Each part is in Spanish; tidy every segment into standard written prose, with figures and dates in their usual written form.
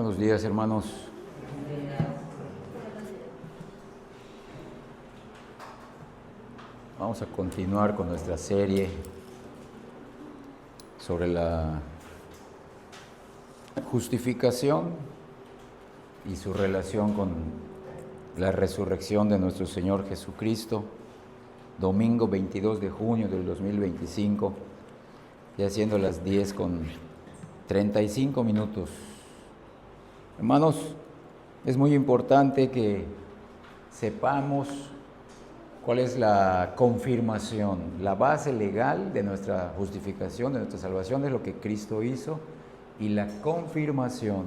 Buenos días, hermanos. Vamos a continuar con nuestra serie sobre la justificación y su relación con la resurrección de nuestro Señor Jesucristo. Domingo 22 de junio del 2025, ya siendo las 10:35. Hermanos, es muy importante que sepamos cuál es la confirmación, la base legal de nuestra justificación, de nuestra salvación, de lo que Cristo hizo, y la confirmación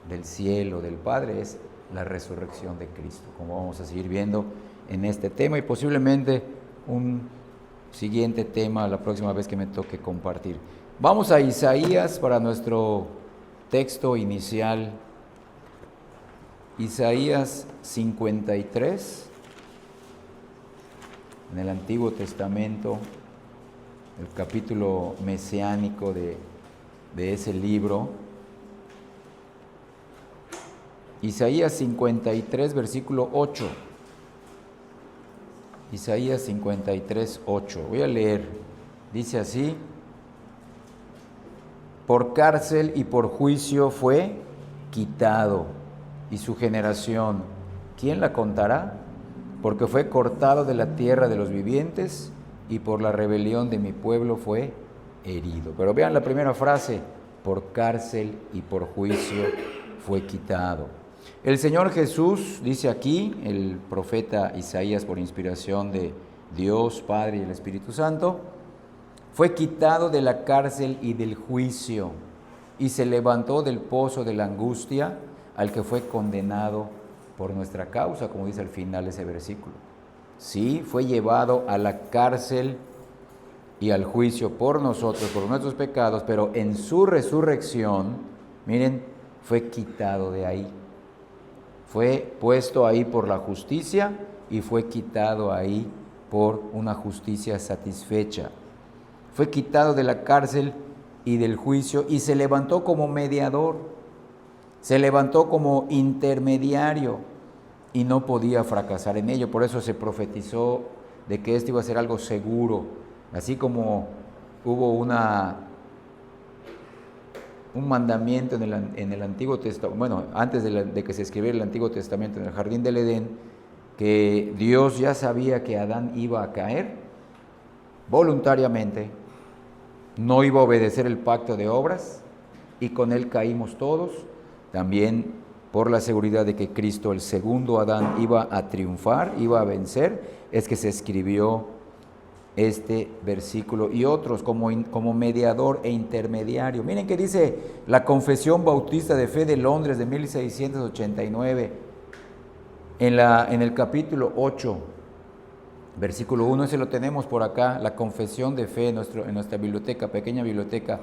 del cielo, del Padre, es la resurrección de Cristo, como vamos a seguir viendo en este tema y posiblemente un siguiente tema la próxima vez que me toque compartir. Vamos a Isaías para nuestro texto inicial. Isaías 53, en el Antiguo Testamento, el capítulo mesiánico de ese libro. Isaías 53, versículo 8. Isaías 53, 8. Voy a leer. Dice así: por cárcel y por juicio fue quitado, y su generación, ¿quién la contará? Porque fue cortado de la tierra de los vivientes, y por la rebelión de mi pueblo fue herido. Pero vean la primera frase: por cárcel y por juicio fue quitado. El Señor Jesús, dice aquí el profeta Isaías por inspiración de Dios Padre y el Espíritu Santo, fue quitado de la cárcel y del juicio, y se levantó del pozo de la angustia al que fue condenado por nuestra causa, como dice al final de ese versículo. Sí, fue llevado a la cárcel y al juicio por nosotros, por nuestros pecados, pero en su resurrección, miren, fue quitado de ahí. Fue puesto ahí por la justicia y fue quitado ahí por una justicia satisfecha. Fue quitado de la cárcel y del juicio y se levantó como mediador. Se levantó como intermediario y no podía fracasar en ello. Por eso se profetizó de que esto iba a ser algo seguro. Así como hubo un mandamiento en el Antiguo Testamento, bueno, antes de que se escribiera el Antiguo Testamento en el Jardín del Edén, que Dios ya sabía que Adán iba a caer voluntariamente, no iba a obedecer el pacto de obras y con él caímos todos. También por la seguridad de que Cristo, el segundo Adán, iba a triunfar, iba a vencer, es que se escribió este versículo y otros como mediador e intermediario. Miren que dice la Confesión Bautista de Fe de Londres de 1689, en el capítulo 8, versículo 1, ese lo tenemos por acá, la Confesión de Fe en nuestra biblioteca, pequeña biblioteca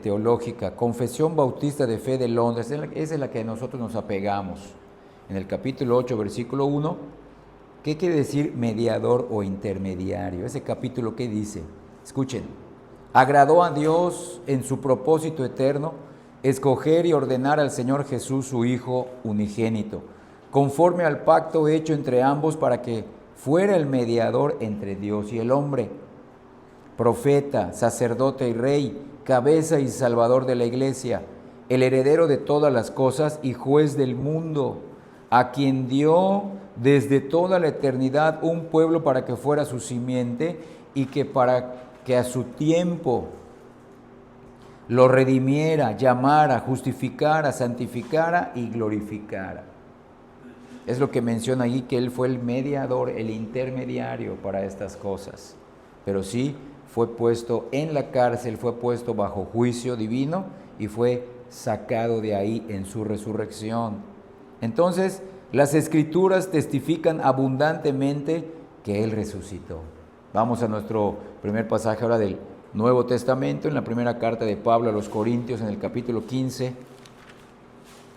teológica, Confesión Bautista de Fe de Londres, esa es la que nosotros nos apegamos. En el capítulo 8, versículo 1, ¿qué quiere decir mediador o intermediario? Ese capítulo, ¿qué dice? Escuchen: agradó a Dios en su propósito eterno escoger y ordenar al Señor Jesús, su Hijo unigénito, conforme al pacto hecho entre ambos para que fuera el mediador entre Dios y el hombre, profeta, sacerdote y rey, cabeza y salvador de la iglesia, el heredero de todas las cosas y juez del mundo, a quien dio desde toda la eternidad un pueblo para que fuera su simiente y que para que a su tiempo lo redimiera, llamara, justificara, santificara y glorificara. Es lo que menciona ahí, que él fue el mediador, el intermediario para estas cosas. Pero sí, fue puesto en la cárcel, fue puesto bajo juicio divino y fue sacado de ahí en su resurrección. Entonces, las Escrituras testifican abundantemente que Él resucitó. Vamos a nuestro primer pasaje ahora del Nuevo Testamento, en la primera carta de Pablo a los Corintios, en el capítulo 15,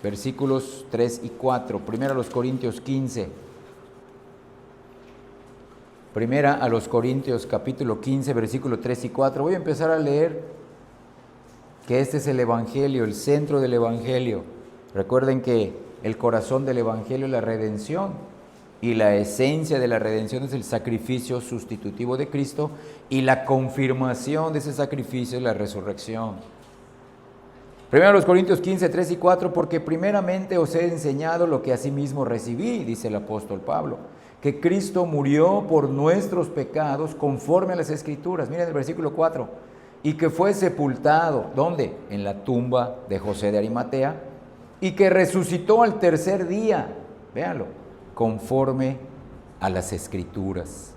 versículos 3 y 4. Primero a los Corintios 15. Primera a los Corintios, capítulo 15, versículo 3 y 4. Voy a empezar a leer que este es el Evangelio, el centro del Evangelio. Recuerden que el corazón del Evangelio es la redención y la esencia de la redención es el sacrificio sustitutivo de Cristo y la confirmación de ese sacrificio es la resurrección. Primero Corintios 15, 3 y 4, porque primeramente os he enseñado lo que asimismo recibí, dice el apóstol Pablo, que Cristo murió por nuestros pecados conforme a las Escrituras. Miren el versículo 4, y que fue sepultado, ¿dónde? En la tumba de José de Arimatea, y que resucitó al tercer día, véanlo, conforme a las Escrituras.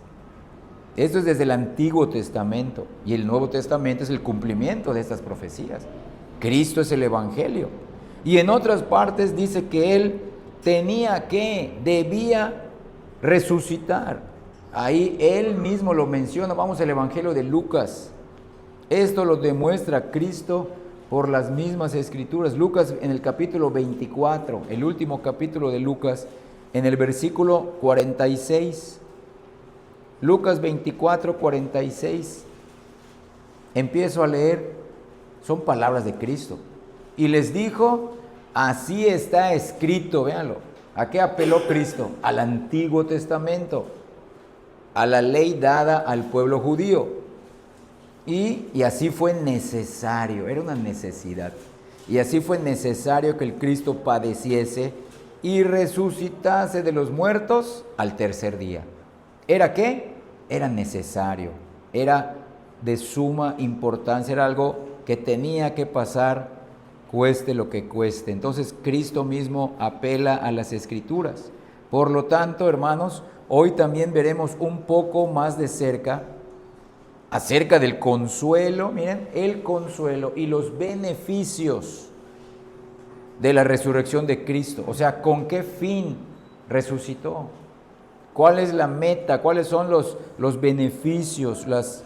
Esto es desde el Antiguo Testamento, y el Nuevo Testamento es el cumplimiento de estas profecías. Cristo es el Evangelio. Y en otras partes dice que Él debía resucitar. Ahí Él mismo lo menciona. Vamos al Evangelio de Lucas. Esto lo demuestra Cristo por las mismas Escrituras. Lucas en el capítulo 24, el último capítulo de Lucas, en el versículo 46. Lucas 24, 46. Empiezo a leer. Son palabras de Cristo. Y les dijo, así está escrito, véanlo. ¿A qué apeló Cristo? Al Antiguo Testamento, a la ley dada al pueblo judío. Y así fue necesario, era una necesidad. Y así fue necesario que el Cristo padeciese y resucitase de los muertos al tercer día. ¿Era qué? Era necesario, era de suma importancia, era algo que tenía que pasar, cueste lo que cueste. Entonces Cristo mismo apela a las Escrituras. Por lo tanto, hermanos, hoy también veremos un poco más de cerca acerca del consuelo, miren, el consuelo y los beneficios de la resurrección de Cristo. O sea, ¿con qué fin resucitó? ¿Cuál es la meta? ¿Cuáles son los beneficios, las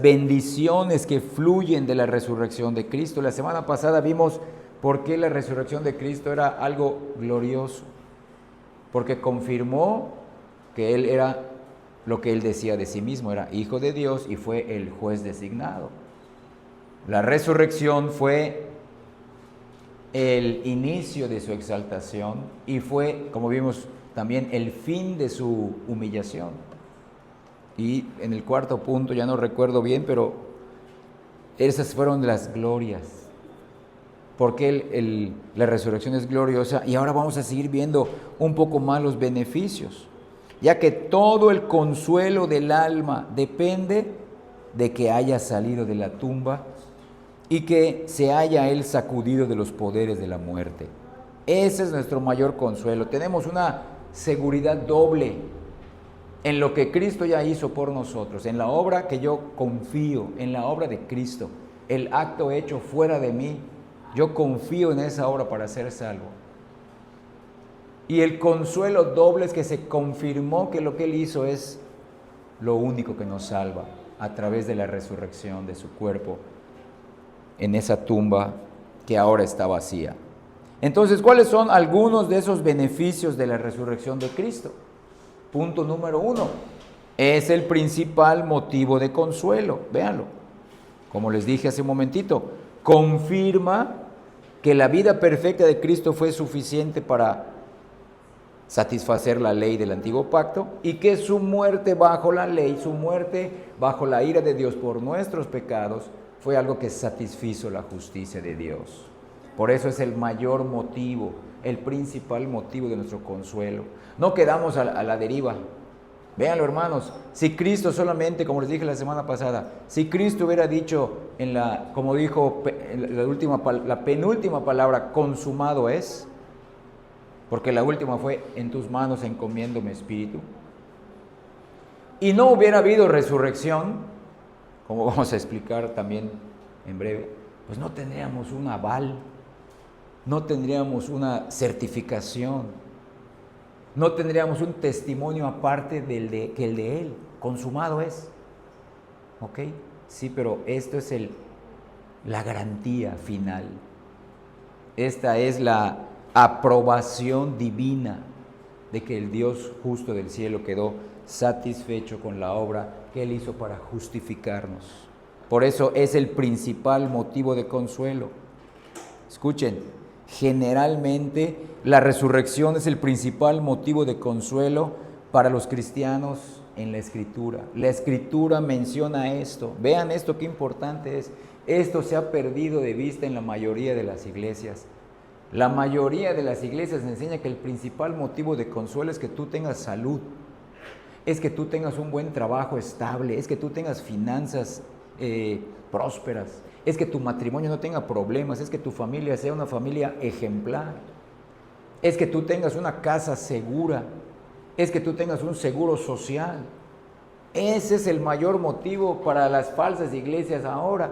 bendiciones que fluyen de la resurrección de Cristo? La semana pasada vimos por qué la resurrección de Cristo era algo glorioso. Porque confirmó que Él era lo que Él decía de sí mismo, era Hijo de Dios y fue el juez designado. La resurrección fue el inicio de su exaltación y fue, como vimos, también el fin de su humillación. Y en el cuarto punto, ya no recuerdo bien, pero esas fueron las glorias. Porque la resurrección es gloriosa. Y ahora vamos a seguir viendo un poco más los beneficios. Ya que todo el consuelo del alma depende de que haya salido de la tumba y que se haya Él sacudido de los poderes de la muerte. Ese es nuestro mayor consuelo. Tenemos una seguridad doble en lo que Cristo ya hizo por nosotros, en la obra que yo confío, en la obra de Cristo, el acto hecho fuera de mí, yo confío en esa obra para ser salvo. Y el consuelo doble es que se confirmó que lo que Él hizo es lo único que nos salva a través de la resurrección de su cuerpo en esa tumba que ahora está vacía. Entonces, ¿cuáles son algunos de esos beneficios de la resurrección de Cristo? Punto número 1, es el principal motivo de consuelo. Véanlo, como les dije hace un momentito, confirma que la vida perfecta de Cristo fue suficiente para satisfacer la ley del antiguo pacto y que su muerte bajo la ley, su muerte bajo la ira de Dios por nuestros pecados, fue algo que satisfizo la justicia de Dios. Por eso es el mayor motivo, el principal motivo de nuestro consuelo. No quedamos a la deriva. Véanlo, hermanos, si Cristo solamente, como les dije la semana pasada, si Cristo hubiera dicho, como dijo la penúltima palabra, consumado es, porque la última fue, en tus manos encomiendo mi espíritu, y no hubiera habido resurrección, como vamos a explicar también en breve, pues no tendríamos un aval, no tendríamos una certificación, no tendríamos un testimonio aparte que el de Él, consumado es. ¿Ok? Sí, pero esto es la garantía final. Esta es la aprobación divina de que el Dios justo del cielo quedó satisfecho con la obra que Él hizo para justificarnos. Por eso es el principal motivo de consuelo. Escuchen, generalmente la resurrección es el principal motivo de consuelo para los cristianos en la Escritura. La Escritura menciona esto. Vean esto, qué importante es. Esto se ha perdido de vista en la mayoría de las iglesias. La mayoría de las iglesias enseña que el principal motivo de consuelo es que tú tengas salud, es que tú tengas un buen trabajo estable, es que tú tengas finanzas prósperas, es que tu matrimonio no tenga problemas, es que tu familia sea una familia ejemplar, es que tú tengas una casa segura, es que tú tengas un seguro social. Ese es el mayor motivo para las falsas iglesias ahora.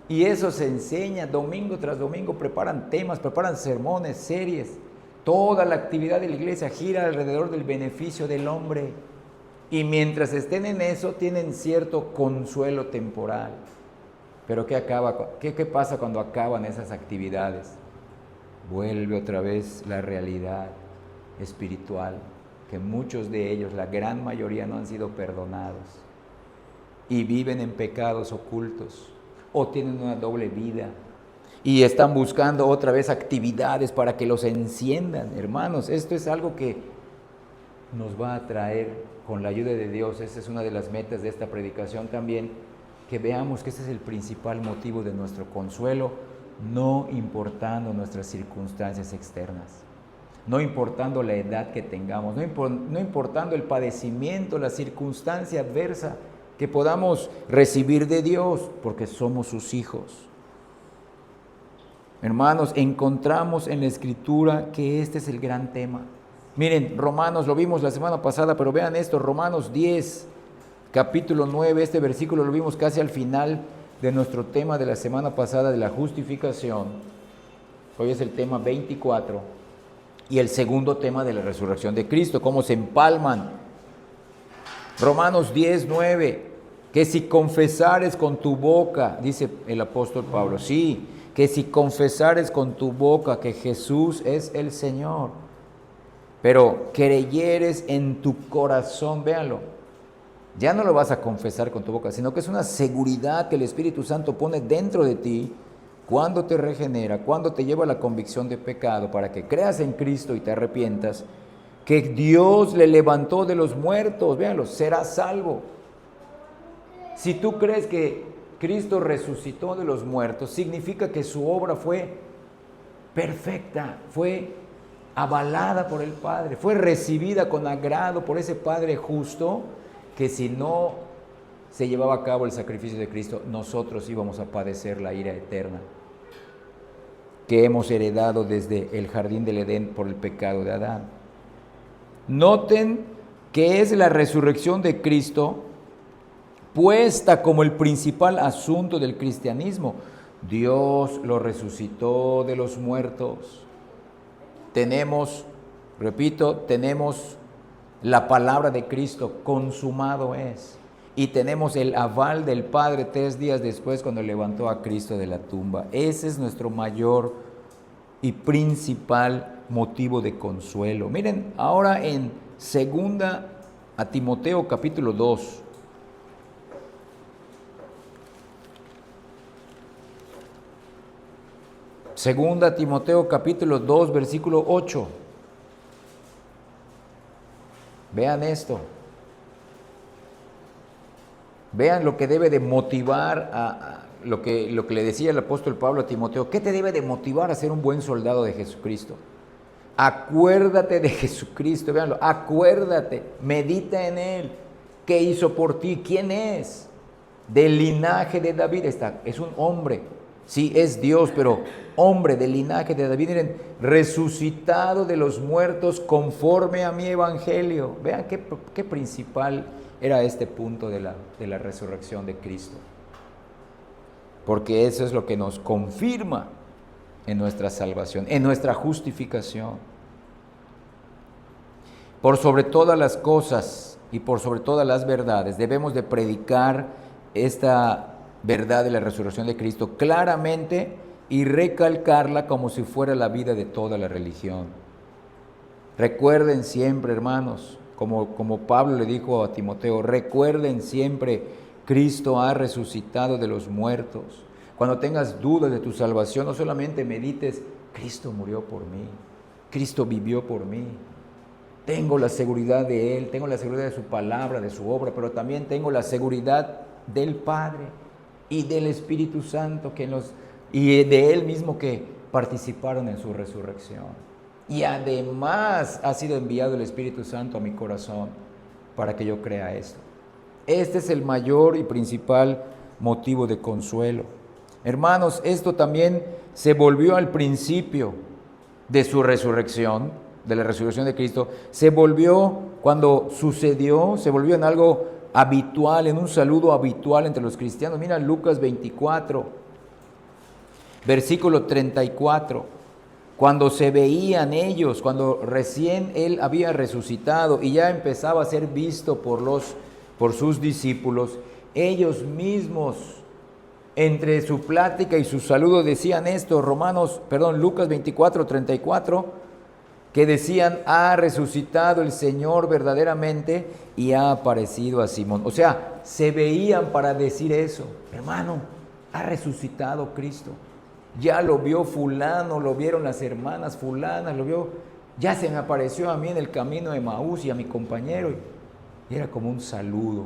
Y eso se enseña domingo tras domingo, preparan temas, preparan sermones, series. Toda la actividad de la iglesia gira alrededor del beneficio del hombre. Y mientras estén en eso, tienen cierto consuelo temporal. Pero ¿qué pasa cuando acaban esas actividades? Vuelve otra vez la realidad espiritual, que muchos de ellos, la gran mayoría, no han sido perdonados y viven en pecados ocultos o tienen una doble vida y están buscando otra vez actividades para que los enciendan. Hermanos, esto es algo que nos va a traer con la ayuda de Dios. Esa es una de las metas de esta predicación también, que veamos que ese es el principal motivo de nuestro consuelo, no importando nuestras circunstancias externas, no importando la edad que tengamos, no importando el padecimiento, la circunstancia adversa que podamos recibir de Dios, porque somos sus hijos. Hermanos, encontramos en la Escritura que este es el gran tema. Miren, Romanos, lo vimos la semana pasada, pero vean esto, Romanos 10, capítulo 9, este versículo lo vimos casi al final de nuestro tema de la semana pasada de la justificación. Hoy es el tema 24 y el segundo tema de la resurrección de Cristo, cómo se empalman. Romanos 10, 9, que si confesares con tu boca, dice el apóstol Pablo, sí, que si confesares con tu boca que Jesús es el Señor, pero creyeres en tu corazón, véanlo, ya no lo vas a confesar con tu boca, sino que es una seguridad que el Espíritu Santo pone dentro de ti cuando te regenera, cuando te lleva a la convicción de pecado, para que creas en Cristo y te arrepientas, que Dios le levantó de los muertos, véanlo, serás salvo. Si tú crees que Cristo resucitó de los muertos, significa que su obra fue perfecta, fue avalada por el Padre, fue recibida con agrado por ese Padre justo, que si no se llevaba a cabo el sacrificio de Cristo, nosotros íbamos a padecer la ira eterna que hemos heredado desde el jardín del Edén por el pecado de Adán. Noten que es la resurrección de Cristo puesta como el principal asunto del cristianismo. Dios lo resucitó de los muertos. Tenemos, repito, tenemos la palabra de Cristo, consumado es. Y tenemos el aval del Padre 3 días después cuando levantó a Cristo de la tumba. Ese es nuestro mayor y principal motivo de consuelo. Miren, ahora en 2 a Timoteo capítulo 2. Segunda Timoteo capítulo 2, versículo 8. Vean esto. Vean lo que debe de motivar a lo que le decía el apóstol Pablo a Timoteo. ¿Qué te debe de motivar a ser un buen soldado de Jesucristo? Acuérdate de Jesucristo, véanlo, acuérdate, medita en Él. ¿Qué hizo por ti? ¿Quién es? Del linaje de David, es un hombre. Sí, es Dios, pero hombre del linaje de David, miren, resucitado de los muertos conforme a mi evangelio. Vean qué principal era este punto de la resurrección de Cristo. Porque eso es lo que nos confirma en nuestra salvación, en nuestra justificación. Por sobre todas las cosas y por sobre todas las verdades, debemos de predicar esta verdad de la resurrección de Cristo claramente y recalcarla como si fuera la vida de toda la religión. Recuerden siempre, hermanos, como Pablo le dijo a Timoteo, recuerden siempre Cristo ha resucitado de los muertos. Cuando tengas dudas de tu salvación, no solamente medites, Cristo murió por mí, Cristo vivió por mí. Tengo la seguridad de Él, tengo la seguridad de su palabra, de su obra, pero también tengo la seguridad del Padre y del Espíritu Santo y de Él mismo que participaron en su resurrección. Y además ha sido enviado el Espíritu Santo a mi corazón para que yo crea esto. Este es el mayor y principal motivo de consuelo. Hermanos, esto también se volvió al principio de su resurrección, de la resurrección de Cristo, se volvió cuando sucedió, se volvió en algo habitual, en un saludo habitual entre los cristianos. Mira Lucas 24, versículo 34. Cuando se veían ellos, cuando recién Él había resucitado y ya empezaba a ser visto por sus discípulos, ellos mismos, entre su plática y su saludo, decían esto, Lucas 24, 34, que decían, ha resucitado el Señor verdaderamente y ha aparecido a Simón. O sea, se veían para decir eso, hermano, ha resucitado Cristo. Ya lo vio fulano, lo vieron las hermanas fulanas, lo vio, ya se me apareció a mí en el camino de Emaús y a mi compañero. Y era como un saludo,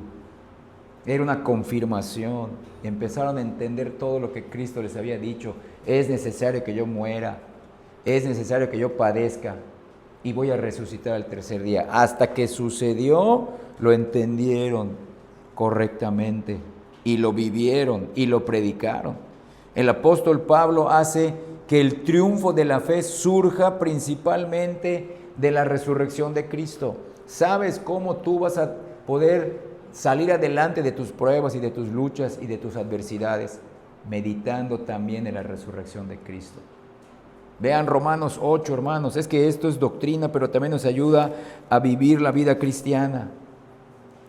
era una confirmación. Empezaron a entender todo lo que Cristo les había dicho. Es necesario que yo muera, es necesario que yo padezca y voy a resucitar al tercer día. Hasta que sucedió, lo entendieron correctamente y lo vivieron y lo predicaron. El apóstol Pablo hace que el triunfo de la fe surja principalmente de la resurrección de Cristo. ¿Sabes cómo tú vas a poder salir adelante de tus pruebas y de tus luchas y de tus adversidades? Meditando también en la resurrección de Cristo. Vean Romanos 8, hermanos, es que esto es doctrina, pero también nos ayuda a vivir la vida cristiana.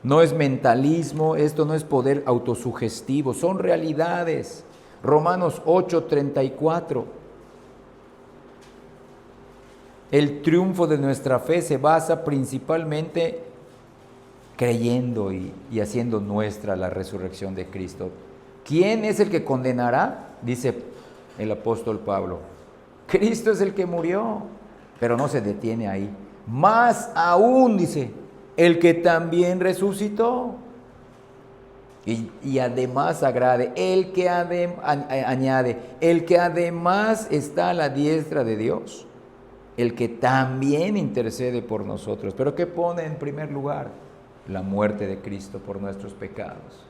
No es mentalismo, esto no es poder autosugestivo, son realidades. Romanos 8, 34. El triunfo de nuestra fe se basa principalmente creyendo y haciendo nuestra la resurrección de Cristo. ¿Quién es el que condenará? Dice el apóstol Pablo. Cristo es el que murió, pero no se detiene ahí. Más aún, dice, el que también resucitó. Y además añade, el que además está a la diestra de Dios, el que también intercede por nosotros. Pero ¿qué pone en primer lugar? La muerte de Cristo por nuestros pecados.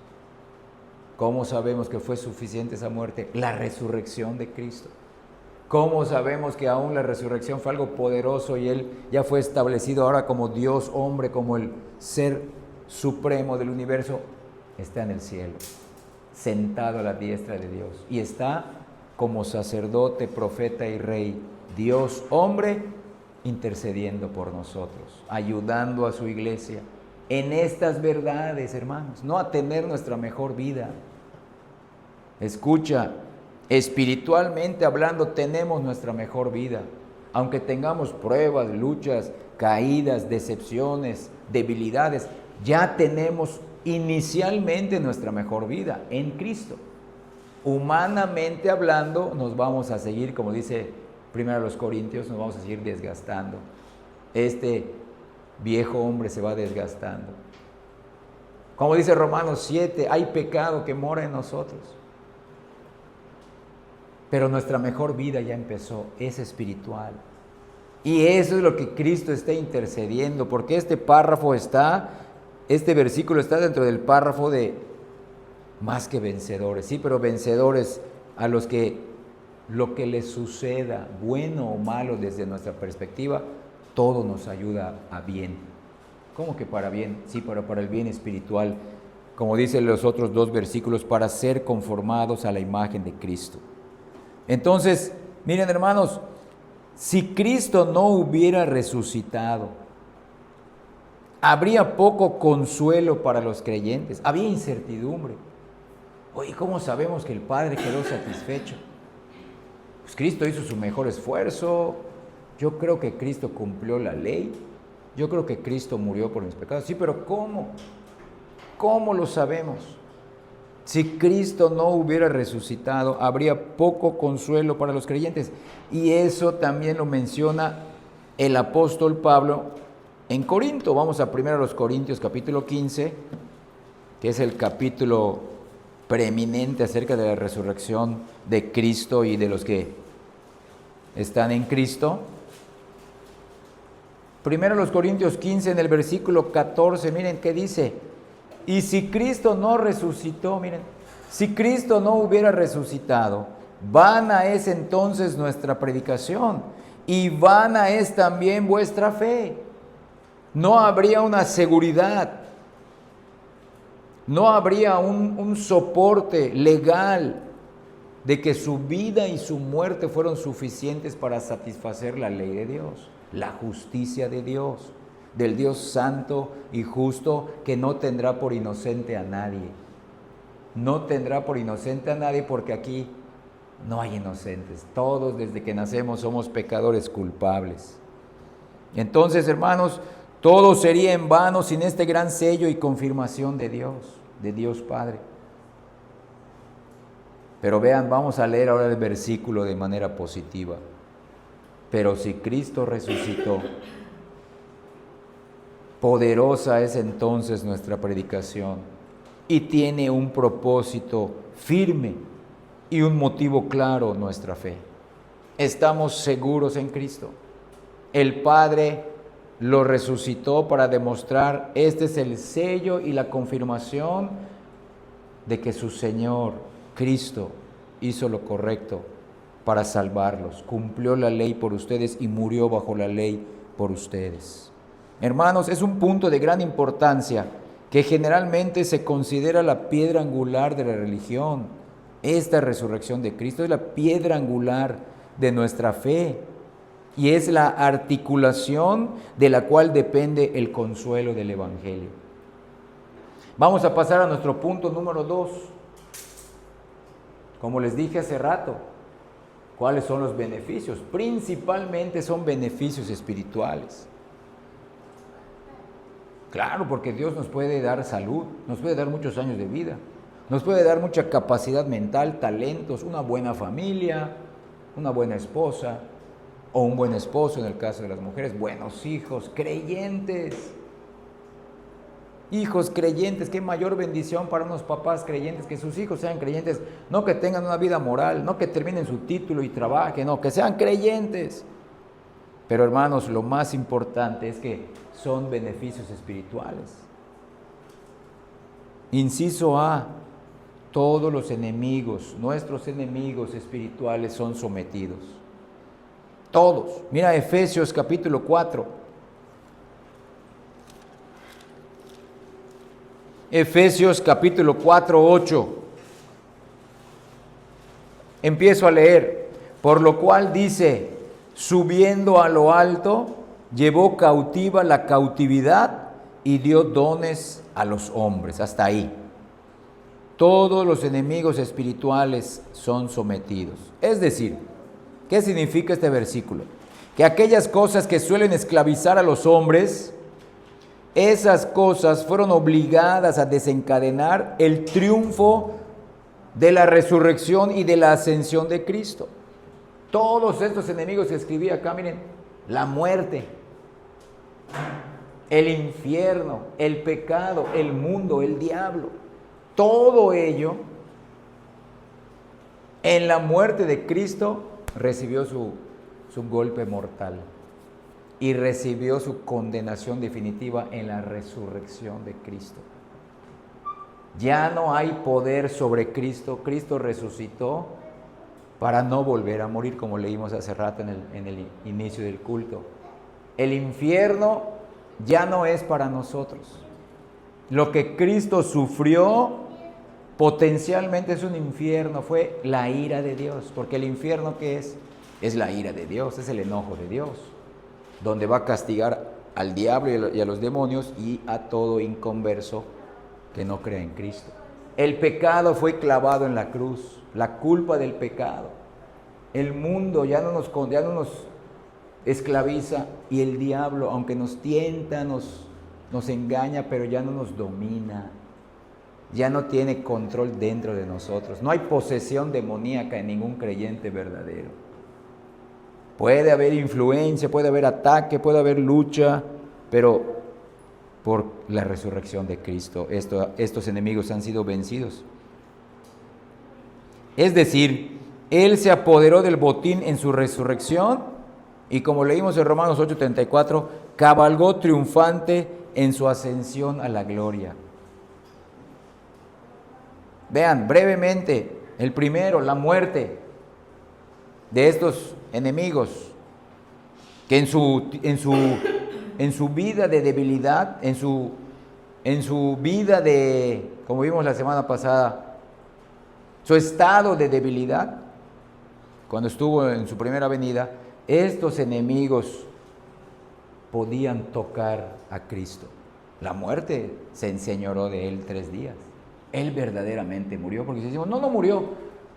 ¿Cómo sabemos que fue suficiente esa muerte? La resurrección de Cristo. ¿Cómo sabemos que aún la resurrección fue algo poderoso y Él ya fue establecido ahora como Dios hombre, como el ser supremo del universo? Está en el cielo, sentado a la diestra de Dios, y está como sacerdote, profeta y rey, Dios hombre, intercediendo por nosotros, ayudando a su iglesia en estas verdades, hermanos, no a tener nuestra mejor vida. Escucha, espiritualmente hablando tenemos nuestra mejor vida, aunque tengamos pruebas, luchas, caídas, decepciones, debilidades, ya tenemos inicialmente nuestra mejor vida en Cristo. Humanamente hablando, nos vamos a seguir, como dice 1 Corintios, nos vamos a seguir desgastando. Este viejo hombre se va desgastando. Como dice Romanos 7, hay pecado que mora en nosotros. Pero nuestra mejor vida ya empezó, es espiritual. Y eso es lo que Cristo está intercediendo, porque este versículo está dentro del párrafo de más que vencedores, sí, pero vencedores a los que lo que les suceda, bueno o malo desde nuestra perspectiva, todo nos ayuda a bien. ¿Cómo que para bien? Sí, pero para el bien espiritual, como dicen los otros dos versículos, para ser conformados a la imagen de Cristo. Entonces, miren hermanos, si Cristo no hubiera resucitado, habría poco consuelo para los creyentes, había incertidumbre. Oye, ¿cómo sabemos que el Padre quedó satisfecho? Pues Cristo hizo su mejor esfuerzo, yo creo que Cristo cumplió la ley, yo creo que Cristo murió por mis pecados. Sí, pero ¿cómo? ¿Cómo lo sabemos? Si Cristo no hubiera resucitado, habría poco consuelo para los creyentes. Y eso también lo menciona el apóstol Pablo en Corinto. Vamos a primero a los Corintios capítulo 15, que es el capítulo preeminente acerca de la resurrección de Cristo y de los que están en Cristo. Primero los Corintios 15 en el versículo 14, miren qué dice. Y si Cristo no resucitó, miren, si Cristo no hubiera resucitado, vana es entonces nuestra predicación y vana es también vuestra fe. No habría una seguridad, no habría un soporte legal de que su vida y su muerte fueron suficientes para satisfacer la ley de Dios, la justicia de Dios, del Dios santo y justo que no tendrá por inocente a nadie. No tendrá por inocente a nadie porque aquí no hay inocentes. Todos desde que nacemos somos pecadores culpables. Entonces, hermanos, todo sería en vano sin este gran sello y confirmación de Dios Padre. Pero vean, vamos a leer ahora el versículo de manera positiva. Pero si Cristo resucitó, poderosa es entonces nuestra predicación y tiene un propósito firme y un motivo claro nuestra fe. Estamos seguros en Cristo. El Padre lo resucitó para demostrar, este es el sello y la confirmación de que su Señor, Cristo, hizo lo correcto para salvarlos, cumplió la ley por ustedes y murió bajo la ley por ustedes. Hermanos, es un punto de gran importancia que generalmente se considera la piedra angular de la religión. Esta resurrección de Cristo es la piedra angular de nuestra fe y es la articulación de la cual depende el consuelo del Evangelio. Vamos a pasar a nuestro punto número 2. Como les dije hace rato, ¿cuáles son los beneficios? Principalmente son beneficios espirituales. Claro, porque Dios nos puede dar salud, nos puede dar muchos años de vida, nos puede dar mucha capacidad mental, talentos, una buena familia, una buena esposa o un buen esposo en el caso de las mujeres, buenos hijos, creyentes. Hijos creyentes, qué mayor bendición para unos papás creyentes, que sus hijos sean creyentes, no que tengan una vida moral, no que terminen su título y trabajen, no, que sean creyentes. Pero hermanos, lo más importante es que son beneficios espirituales. Inciso A, todos los enemigos, nuestros enemigos espirituales son sometidos. Todos. Mira Efesios capítulo 4. Efesios capítulo 4, 8. Empiezo a leer. Por lo cual dice, subiendo a lo alto, llevó cautiva la cautividad y dio dones a los hombres. Hasta ahí. Todos los enemigos espirituales son sometidos. Es decir, ¿qué significa este versículo? Que aquellas cosas que suelen esclavizar a los hombres, esas cosas fueron obligadas a desencadenar el triunfo de la resurrección y de la ascensión de Cristo. Todos estos enemigos que escribí acá, miren, la muerte, el infierno, el pecado, el mundo, el diablo, todo ello en la muerte de Cristo recibió su golpe mortal. Y recibió su condenación definitiva en la resurrección de Cristo. Ya no hay poder sobre Cristo. Cristo resucitó para no volver a morir, como leímos hace rato en el inicio del culto. El infierno ya no es para nosotros. Lo que Cristo sufrió potencialmente es un infierno, fue la ira de Dios. Porque el infierno, ¿qué es? Es la ira de Dios, es el enojo de Dios, donde va a castigar al diablo y a los demonios y a todo inconverso que no cree en Cristo. El pecado fue clavado en la cruz, la culpa del pecado. El mundo ya no nos esclaviza y el diablo, aunque nos tienta, nos engaña, pero ya no nos domina. ya no tiene control dentro de nosotros. No hay posesión demoníaca en ningún creyente verdadero. Puede haber influencia, puede haber ataque, puede haber lucha, pero por la resurrección de Cristo, estos enemigos han sido vencidos. Es decir, Él se apoderó del botín en su resurrección y, como leímos en Romanos 8:34, cabalgó triunfante en su ascensión a la gloria. Vean brevemente, el primero, la muerte de estos enemigos, que en su vida de debilidad, en su vida de, como vimos la semana pasada, su estado de debilidad, cuando estuvo en su primera venida, estos enemigos podían tocar a Cristo. La muerte se enseñoreó de Él 3 días. Él verdaderamente murió, porque si decimos, no murió,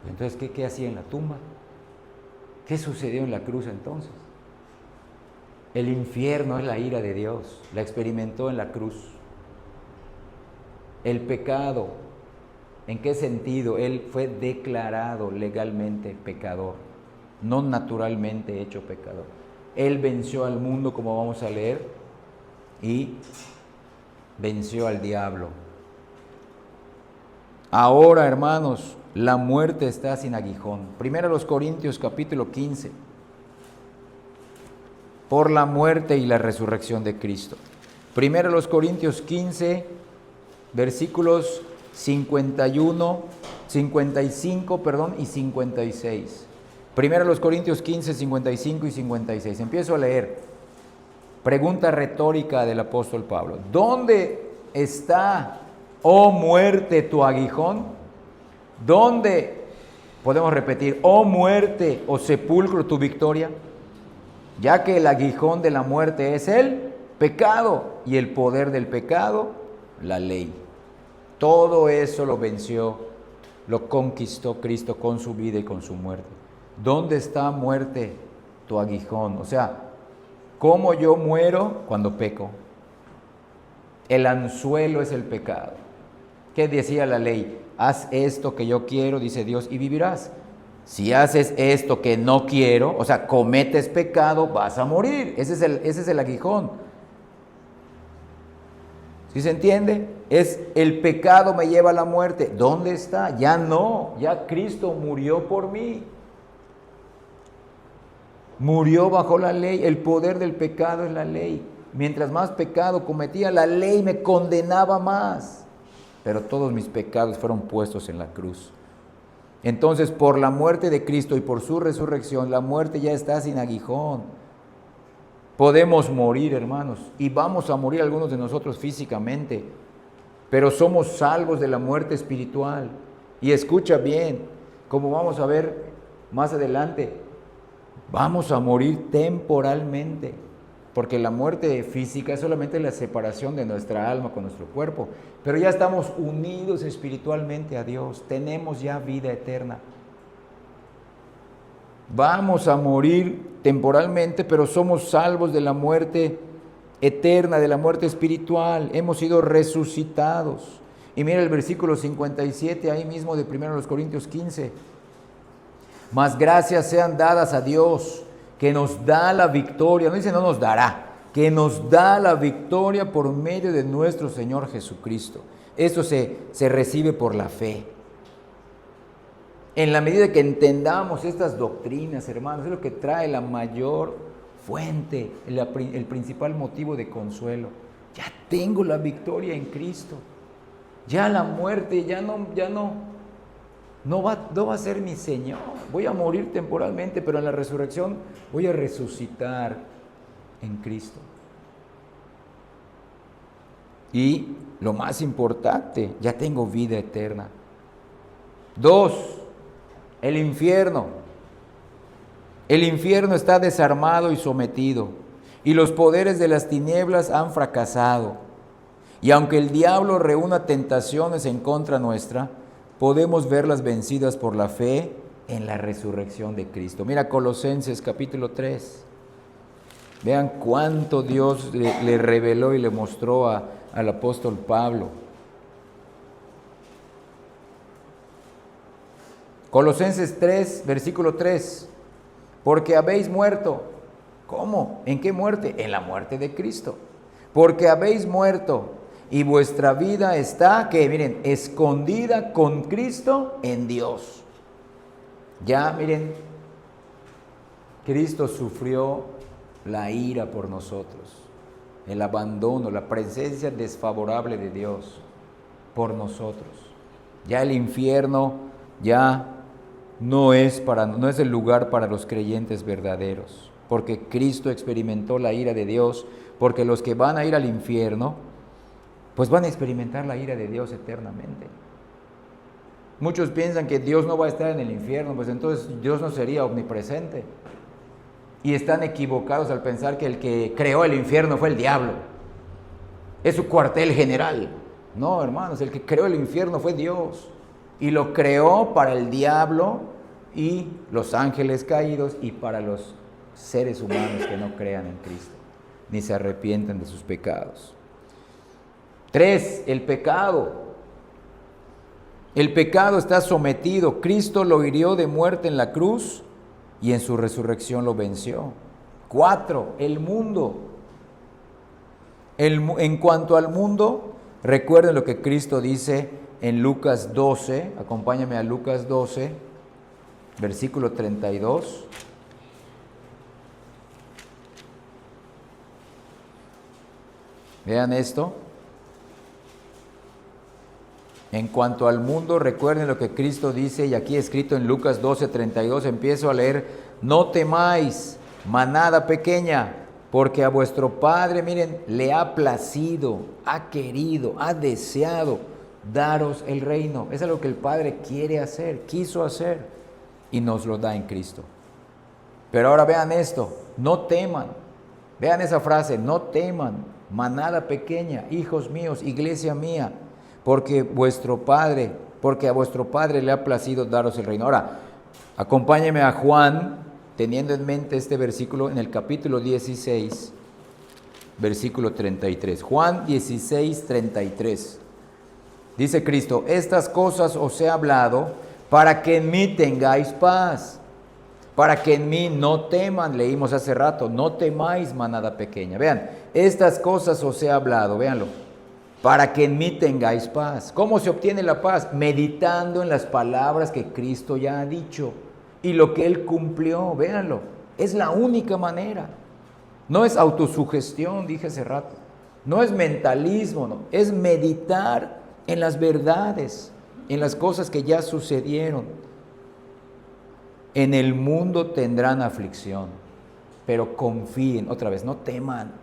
entonces ¿qué hacía en la tumba? ¿Qué sucedió en la cruz entonces? El infierno es la ira de Dios, la experimentó en la cruz. El pecado, ¿en qué sentido? Él fue declarado legalmente pecador, no naturalmente hecho pecador. Él venció al mundo, como vamos a leer, y venció al diablo. Ahora, hermanos, la muerte está sin aguijón. Primero los Corintios capítulo 15. Por la muerte y la resurrección de Cristo. Primero los Corintios 15, versículos 55 y 56. Primero los Corintios 15, 55 y 56. Empiezo a leer. Pregunta retórica del apóstol Pablo. ¿Dónde está, oh muerte, tu aguijón? ¿Dónde, podemos repetir, oh muerte, oh sepulcro, tu victoria? Ya que el aguijón de la muerte es el pecado y el poder del pecado, la ley. Todo eso lo venció, lo conquistó Cristo con su vida y con su muerte. ¿Dónde está, muerte, tu aguijón? O sea, ¿cómo yo muero? Cuando peco. El anzuelo es el pecado. ¿Qué decía la ley? Haz esto que yo quiero, dice Dios, y vivirás. Si haces esto que no quiero, o sea, cometes pecado, vas a morir. Ese es el aguijón. ¿Sí se entiende? Es el pecado me lleva a la muerte. ¿Dónde está? Ya no, ya Cristo murió por mí. Murió bajo la ley. El poder del pecado es la ley. Mientras más pecado cometía, la ley me condenaba más. Pero todos mis pecados fueron puestos en la cruz. Entonces, por la muerte de Cristo y por su resurrección, la muerte ya está sin aguijón. Podemos morir, hermanos, y vamos a morir algunos de nosotros físicamente, pero somos salvos de la muerte espiritual. Y escucha bien, como vamos a ver más adelante, vamos a morir temporalmente, porque la muerte física es solamente la separación de nuestra alma con nuestro cuerpo, pero ya estamos unidos espiritualmente a Dios, tenemos ya vida eterna. Vamos a morir temporalmente, pero somos salvos de la muerte eterna, de la muerte espiritual. Hemos sido resucitados. Y mira el versículo 57 ahí mismo de 1 Corintios 15. Mas gracias sean dadas a Dios, que nos da la victoria. No dice no nos dará, que nos da la victoria por medio de nuestro Señor Jesucristo. Esto se recibe por la fe. En la medida que entendamos estas doctrinas, hermanos, es lo que trae la mayor fuente, el principal motivo de consuelo. Ya tengo la victoria en Cristo. Ya la muerte no va a ser mi Señor. Voy a morir temporalmente, pero en la resurrección voy a resucitar en Cristo. Y lo más importante, ya tengo vida eterna. 2. El infierno. El infierno está desarmado y sometido, y los poderes de las tinieblas han fracasado. Y aunque el diablo reúna tentaciones en contra nuestra, podemos verlas vencidas por la fe en la resurrección de Cristo. Mira Colosenses capítulo 3. Vean cuánto Dios le reveló y le mostró al apóstol Pablo. Colosenses 3, versículo 3. Porque habéis muerto. ¿Cómo? ¿En qué muerte? En la muerte de Cristo. Porque habéis muerto y vuestra vida está, que miren, escondida con Cristo en Dios. Ya, miren, Cristo sufrió la ira por nosotros, el abandono, la presencia desfavorable de Dios por nosotros. Ya el infierno ya no es el lugar para los creyentes verdaderos, porque Cristo experimentó la ira de Dios, porque los que van a ir al infierno, pues van a experimentar la ira de Dios eternamente. Muchos piensan que Dios no va a estar en el infierno, pues entonces Dios no sería omnipresente. Y están equivocados al pensar que el que creó el infierno fue el diablo. Es su cuartel general. No, hermanos, el que creó el infierno fue Dios. Y lo creó para el diablo y los ángeles caídos y para los seres humanos que no crean en Cristo, ni se arrepientan de sus pecados. 3, el pecado. El pecado está sometido. Cristo lo hirió de muerte en la cruz y en su resurrección lo venció. 4, el mundo. En cuanto al mundo, recuerden lo que Cristo dice en Lucas 12. Acompáñame a Lucas 12, versículo 32. Vean esto. En cuanto al mundo, recuerden lo que Cristo dice, y aquí escrito en Lucas 12:32, empiezo a leer: no temáis, manada pequeña, porque a vuestro Padre, miren, le ha placido, ha querido, ha deseado daros el reino. Eso es lo que el Padre quiere hacer, quiso hacer, y nos lo da en Cristo. Pero ahora vean esto: no teman. Vean esa frase: no teman, manada pequeña, hijos míos, iglesia mía, porque a vuestro Padre le ha placido daros el reino. Ahora, acompáñenme a Juan, teniendo en mente este versículo, en el capítulo 16, versículo 33. Juan 16, 33. Dice Cristo: estas cosas os he hablado para que en mí tengáis paz, para que en mí no teman. Leímos hace rato: no temáis, manada pequeña. Vean, estas cosas os he hablado, véanlo, para que en mí tengáis paz. ¿Cómo se obtiene la paz? Meditando en las palabras que Cristo ya ha dicho y lo que Él cumplió. Véanlo, es la única manera. No es autosugestión, dije hace rato. No es mentalismo, no. Es meditar en las verdades, en las cosas que ya sucedieron. En el mundo tendrán aflicción, pero confíen, otra vez, no teman,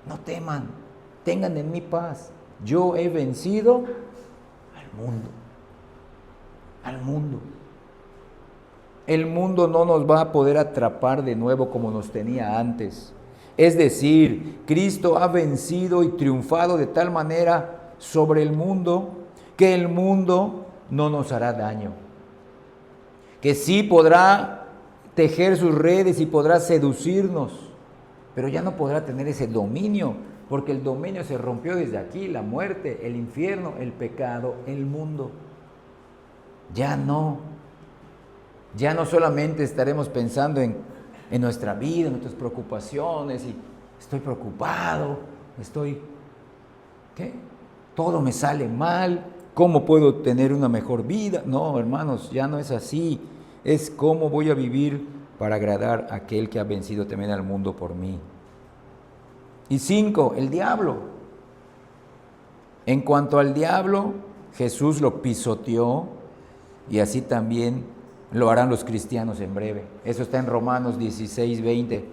no teman, tengan en mí paz. Yo he vencido al mundo. El mundo no nos va a poder atrapar de nuevo como nos tenía antes. Es decir, Cristo ha vencido y triunfado de tal manera sobre el mundo que el mundo no nos hará daño. Que sí podrá tejer sus redes y podrá seducirnos, pero ya no podrá tener ese dominio, porque el dominio se rompió desde aquí: la muerte, el infierno, el pecado, el mundo. Ya no solamente estaremos pensando en nuestra vida, en nuestras preocupaciones, y estoy preocupado, todo me sale mal, ¿cómo puedo tener una mejor vida? No, hermanos, ya no es así. Es cómo voy a vivir para agradar a aquel que ha vencido también al mundo por mí. Y 5, el diablo. En cuanto al diablo, Jesús lo pisoteó y así también lo harán los cristianos en breve. Eso está en Romanos 16, 20.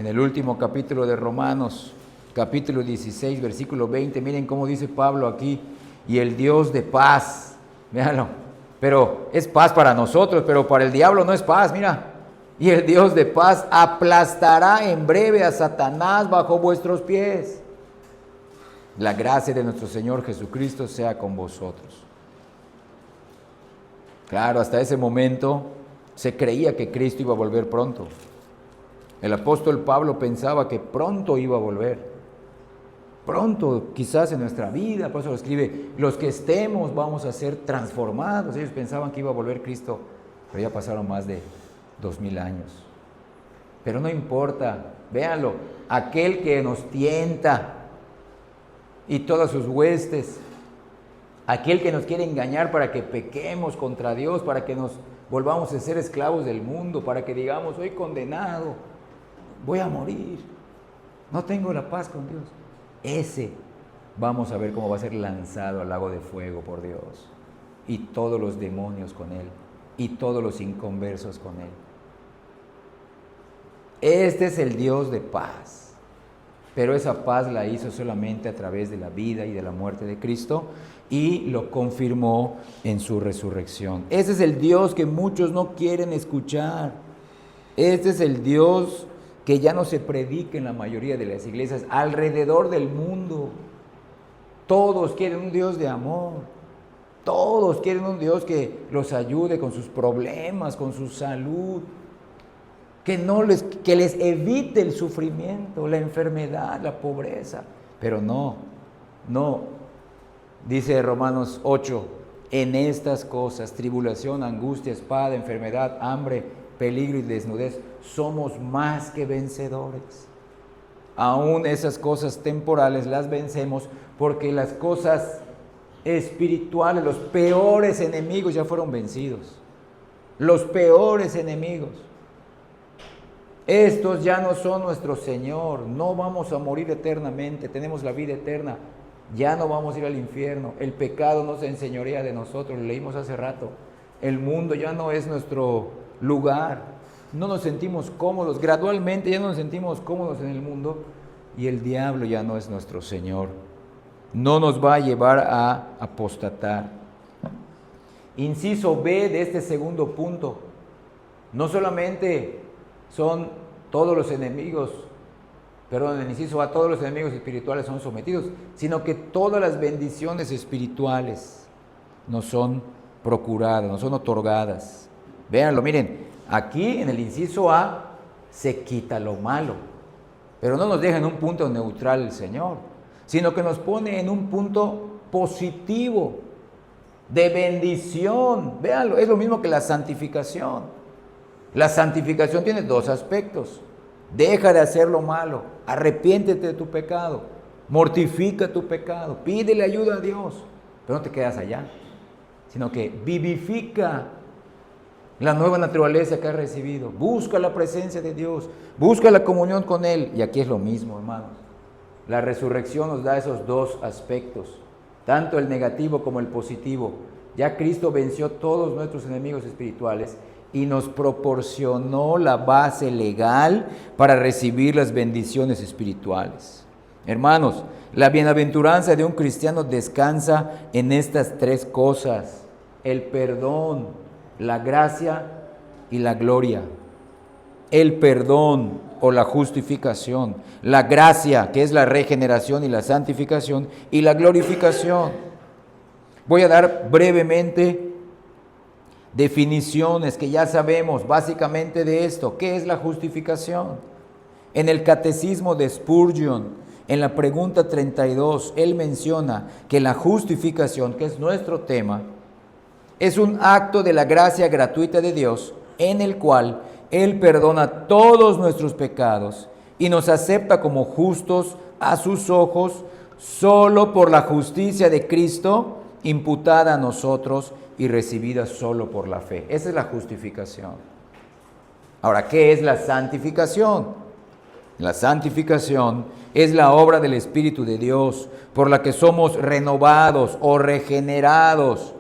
En el último capítulo de Romanos, capítulo 16, versículo 20. Miren cómo dice Pablo aquí: y el Dios de paz. Véanlo. Pero es paz para nosotros, pero para el diablo no es paz, mira. Y el Dios de paz aplastará en breve a Satanás bajo vuestros pies. La gracia de nuestro Señor Jesucristo sea con vosotros. Claro, hasta ese momento se creía que Cristo iba a volver pronto. El apóstol Pablo pensaba que pronto iba a volver. Pronto, quizás en nuestra vida, por eso lo escribe, los que estemos vamos a ser transformados. Ellos pensaban que iba a volver Cristo, pero ya pasaron más de 2000 años. Pero no importa, véanlo, aquel que nos tienta y todas sus huestes, aquel que nos quiere engañar para que pequemos contra Dios, para que nos volvamos a ser esclavos del mundo, para que digamos, soy condenado, voy a morir, no tengo la paz con Dios. Ese vamos a ver cómo va a ser lanzado al lago de fuego por Dios, y todos los demonios con él, y todos los inconversos con él. Este es el Dios de paz, pero esa paz la hizo solamente a través de la vida y de la muerte de Cristo, y lo confirmó en su resurrección. Ese es el Dios que muchos no quieren escuchar. Este es el Dios que ya no se predica en la mayoría de las iglesias alrededor del mundo. Todos quieren un Dios de amor. Todos quieren un Dios que los ayude con sus problemas, con su salud, que les evite el sufrimiento, la enfermedad, la pobreza. Pero no. Dice Romanos 8, en estas cosas, tribulación, angustia, espada, enfermedad, hambre, peligro y desnudez, somos más que vencedores. Aún esas cosas temporales las vencemos porque las cosas espirituales, los peores enemigos ya fueron vencidos. Los peores enemigos. Estos ya no son nuestro Señor, no vamos a morir eternamente, tenemos la vida eterna, ya no vamos a ir al infierno, el pecado no se enseñorea de nosotros, lo leímos hace rato, el mundo ya no es nuestro lugar, no nos sentimos cómodos, gradualmente ya no nos sentimos cómodos en el mundo y el diablo ya no es nuestro Señor, no nos va a llevar a apostatar. Inciso B de este segundo punto, no solamente son todos los enemigos, el inciso A, todos los enemigos espirituales son sometidos, sino que todas las bendiciones espirituales nos son procuradas, nos son otorgadas. Véanlo, miren, aquí en el inciso A se quita lo malo, pero no nos deja en un punto neutral el Señor, sino que nos pone en un punto positivo, de bendición. Véanlo, es lo mismo que la santificación. La santificación tiene dos aspectos. Deja de hacer lo malo, arrepiéntete de tu pecado, mortifica tu pecado, pídele ayuda a Dios, pero no te quedas allá, sino que vivifica la nueva naturaleza que has recibido, busca la presencia de Dios, busca la comunión con Él, y aquí es lo mismo, hermanos. La resurrección nos da esos dos aspectos, tanto el negativo como el positivo. Ya Cristo venció todos nuestros enemigos espirituales y nos proporcionó la base legal para recibir las bendiciones espirituales. Hermanos, la bienaventuranza de un cristiano descansa en estas tres cosas: el perdón, la gracia y la gloria. El perdón o la justificación, la gracia, que es la regeneración y la santificación, y la glorificación. Voy a dar brevemente definiciones que ya sabemos básicamente de esto. ¿Qué es la justificación? En el catecismo de Spurgeon, en la pregunta 32, él menciona que la justificación, que es nuestro tema, es un acto de la gracia gratuita de Dios en el cual Él perdona todos nuestros pecados y nos acepta como justos a sus ojos solo por la justicia de Cristo imputada a nosotros y recibida solo por la fe. Esa es la justificación. Ahora, ¿qué es la santificación? La santificación es la obra del Espíritu de Dios por la que somos renovados o regenerados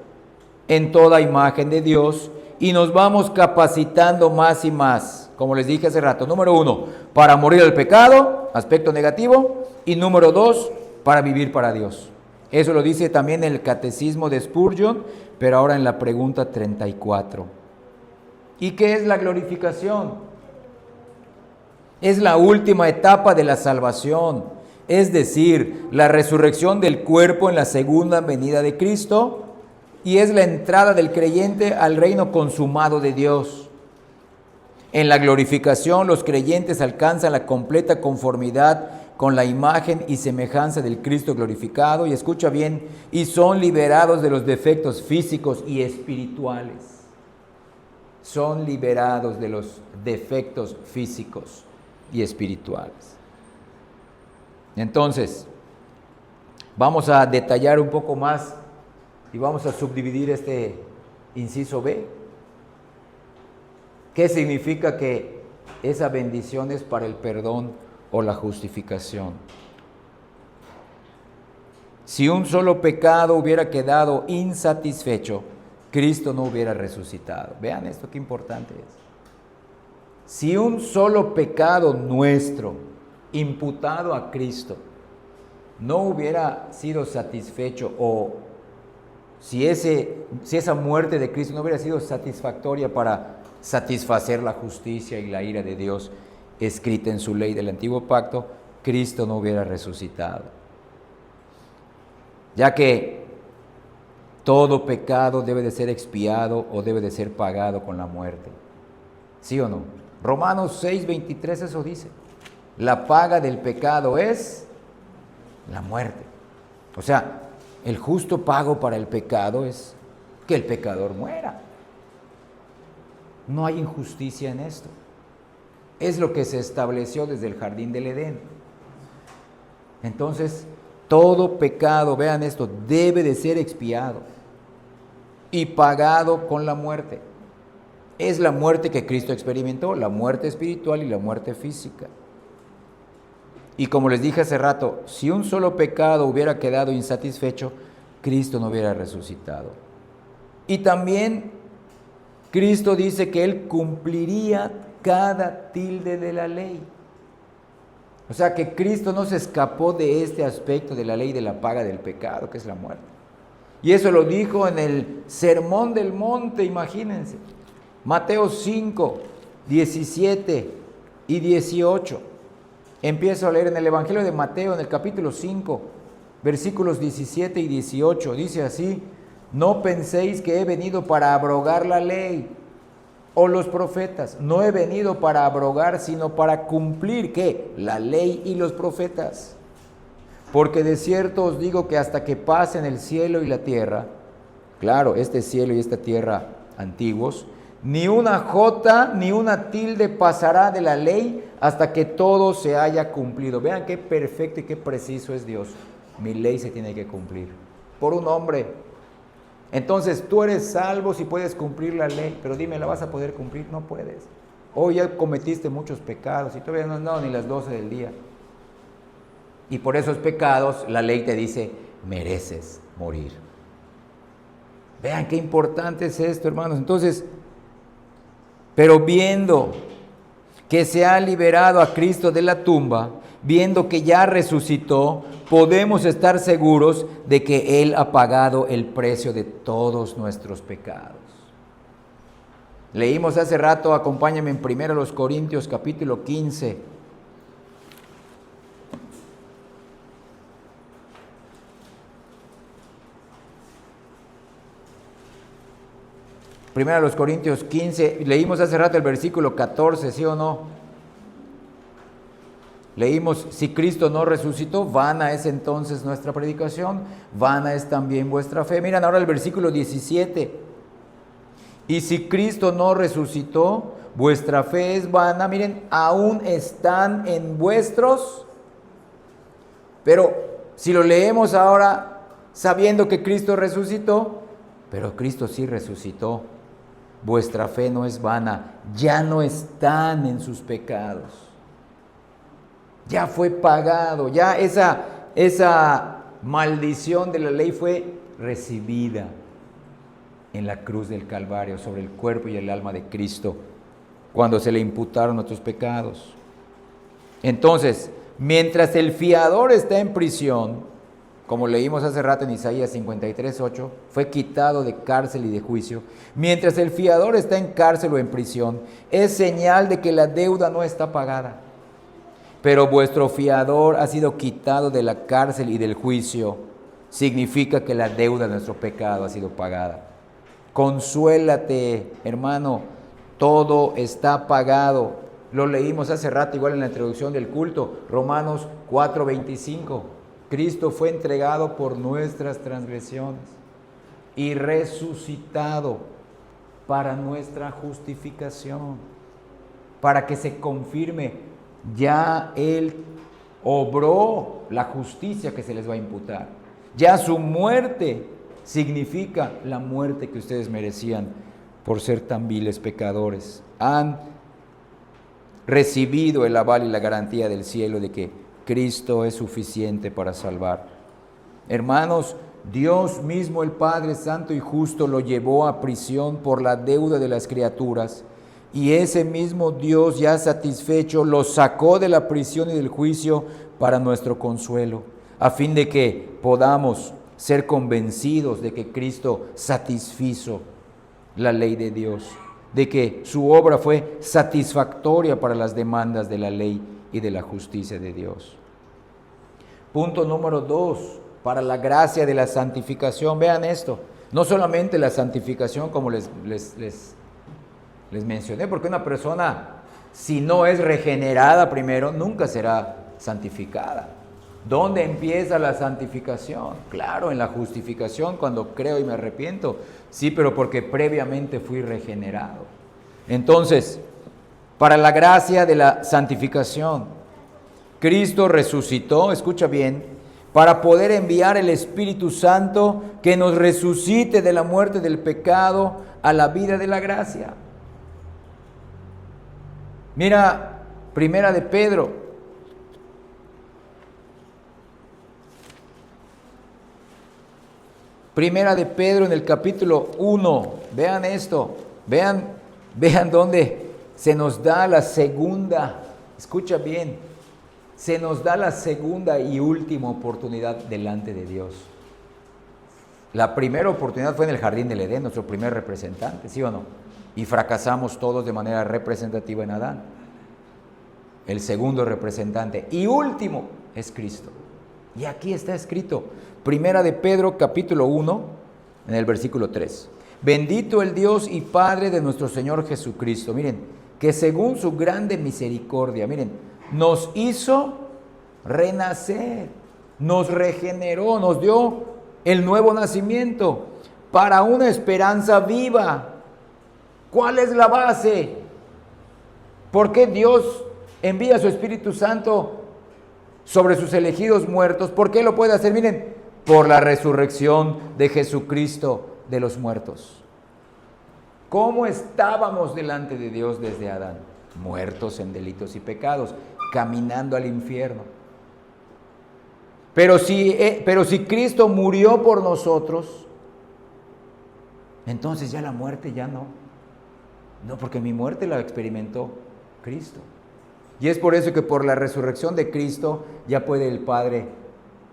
en toda imagen de Dios y nos vamos capacitando más y más, como les dije hace rato. Número 1, para morir al pecado, aspecto negativo, y número 2, para vivir para Dios. Eso lo dice también el catecismo de Spurgeon, pero ahora en la pregunta 34. ¿Y qué es la glorificación? Es la última etapa de la salvación, es decir, la resurrección del cuerpo en la segunda venida de Cristo, y es la entrada del creyente al reino consumado de Dios. En la glorificación, los creyentes alcanzan la completa conformidad con la imagen y semejanza del Cristo glorificado, y escucha bien, y son liberados de los defectos físicos y espirituales. Son liberados de los defectos físicos y espirituales. Entonces, vamos a detallar un poco más y vamos a subdividir este inciso B. ¿Qué significa que esa bendición es para el perdón o la justificación? Si un solo pecado hubiera quedado insatisfecho, Cristo no hubiera resucitado. Vean esto, qué importante es. Si un solo pecado nuestro, imputado a Cristo, no hubiera sido satisfecho, o si esa muerte de Cristo no hubiera sido satisfactoria para satisfacer la justicia y la ira de Dios escrita en su ley del antiguo pacto, Cristo no hubiera resucitado. Ya que todo pecado debe de ser expiado o debe de ser pagado con la muerte. ¿Sí o no? Romanos 6:23 eso dice. La paga del pecado es la muerte. O sea, el justo pago para el pecado es que el pecador muera. No hay injusticia en esto. Es lo que se estableció desde el jardín del Edén. Entonces, todo pecado, vean esto, debe de ser expiado y pagado con la muerte. Es la muerte que Cristo experimentó, la muerte espiritual y la muerte física. Y como les dije hace rato, si un solo pecado hubiera quedado insatisfecho, Cristo no hubiera resucitado. Y también Cristo dice que Él cumpliría cada tilde de la ley. O sea que Cristo no se escapó de este aspecto de la ley de la paga del pecado, que es la muerte. Y eso lo dijo en el Sermón del Monte, imagínense. Mateo 5, 17 y 18. Empiezo a leer en el Evangelio de Mateo, en el capítulo 5, versículos 17 y 18. Dice así: no penséis que he venido para abrogar la ley o los profetas. No he venido para abrogar, sino para cumplir, ¿qué? La ley y los profetas. Porque de cierto os digo que hasta que pasen el cielo y la tierra, claro, este cielo y esta tierra antiguos, ni una jota ni una tilde pasará de la ley hasta que todo se haya cumplido. Vean qué perfecto y qué preciso es Dios. Mi ley se tiene que cumplir por un hombre. Entonces tú eres salvo si puedes cumplir la ley, pero dime, ¿la vas a poder cumplir? No puedes. Hoy ya cometiste muchos pecados y todavía no han dado ni las 12 del día. Y por esos pecados la ley te dice, mereces morir. Vean qué importante es esto, hermanos. Entonces, pero viendo que se ha liberado a Cristo de la tumba, viendo que ya resucitó, podemos estar seguros de que Él ha pagado el precio de todos nuestros pecados. Leímos hace rato, acompáñame en 1 Corintios capítulo 15. 1 Corintios 15, leímos hace rato el versículo 14, ¿sí o no? Leímos, si Cristo no resucitó, vana es entonces nuestra predicación, vana es también vuestra fe. Miren ahora el versículo 17. Y si Cristo no resucitó, vuestra fe es vana. Miren, aún están en vuestros. Pero si lo leemos ahora, sabiendo que Cristo resucitó, pero Cristo sí resucitó, vuestra fe no es vana, ya no están en sus pecados. Ya fue pagado, ya esa maldición de la ley fue recibida en la cruz del Calvario, sobre el cuerpo y el alma de Cristo, cuando se le imputaron nuestros pecados. Entonces, mientras el fiador está en prisión, como leímos hace rato en Isaías 53:8, fue quitado de cárcel y de juicio. Mientras el fiador está en cárcel o en prisión, es señal de que la deuda no está pagada. Pero vuestro fiador ha sido quitado de la cárcel y del juicio. Significa que la deuda de nuestro pecado ha sido pagada. Consuélate, hermano, todo está pagado. Lo leímos hace rato, igual en la introducción del culto, Romanos 4:25. Cristo fue entregado por nuestras transgresiones y resucitado para nuestra justificación, para que se confirme, ya Él obró la justicia que se les va a imputar. Ya su muerte significa la muerte que ustedes merecían por ser tan viles pecadores. Han recibido el aval y la garantía del cielo de que Cristo es suficiente para salvar. Hermanos, Dios mismo, el Padre Santo y Justo, lo llevó a prisión por la deuda de las criaturas, y ese mismo Dios, ya satisfecho, lo sacó de la prisión y del juicio para nuestro consuelo, a fin de que podamos ser convencidos de que Cristo satisfizo la ley de Dios, de que su obra fue satisfactoria para las demandas de la ley y de la justicia de Dios. Punto número 2, para la gracia de la santificación. Vean esto, no solamente la santificación como les mencioné, porque una persona, si no es regenerada primero, nunca será santificada. ¿Dónde empieza la santificación? Claro, en la justificación, cuando creo y me arrepiento. Sí, pero porque previamente fui regenerado. Entonces, para la gracia de la santificación, Cristo resucitó, escucha bien, para poder enviar el Espíritu Santo que nos resucite de la muerte del pecado a la vida de la gracia. Mira, Primera de Pedro. Primera de Pedro en el capítulo 1. Vean esto. Vean dónde se nos da la segunda. Escucha bien. Se nos da la segunda y última oportunidad delante de Dios. La primera oportunidad fue en el jardín del Edén, nuestro primer representante, ¿sí o no? Y fracasamos todos de manera representativa en Adán. El segundo representante y último es Cristo. Y aquí está escrito, Primera de Pedro capítulo 1, en el versículo 3. Bendito el Dios y Padre de nuestro Señor Jesucristo. Miren, que según su grande misericordia, miren, nos hizo renacer, nos regeneró, nos dio el nuevo nacimiento para una esperanza viva. ¿Cuál es la base? ¿Por qué Dios envía a su Espíritu Santo sobre sus elegidos muertos? ¿Por qué lo puede hacer? Miren, por la resurrección de Jesucristo de los muertos. ¿Cómo estábamos delante de Dios desde Adán? Muertos en delitos y pecados, caminando al infierno. Pero si Cristo murió por nosotros, entonces ya la muerte ya no. No, porque mi muerte la experimentó Cristo. Y es por eso que por la resurrección de Cristo ya puede el Padre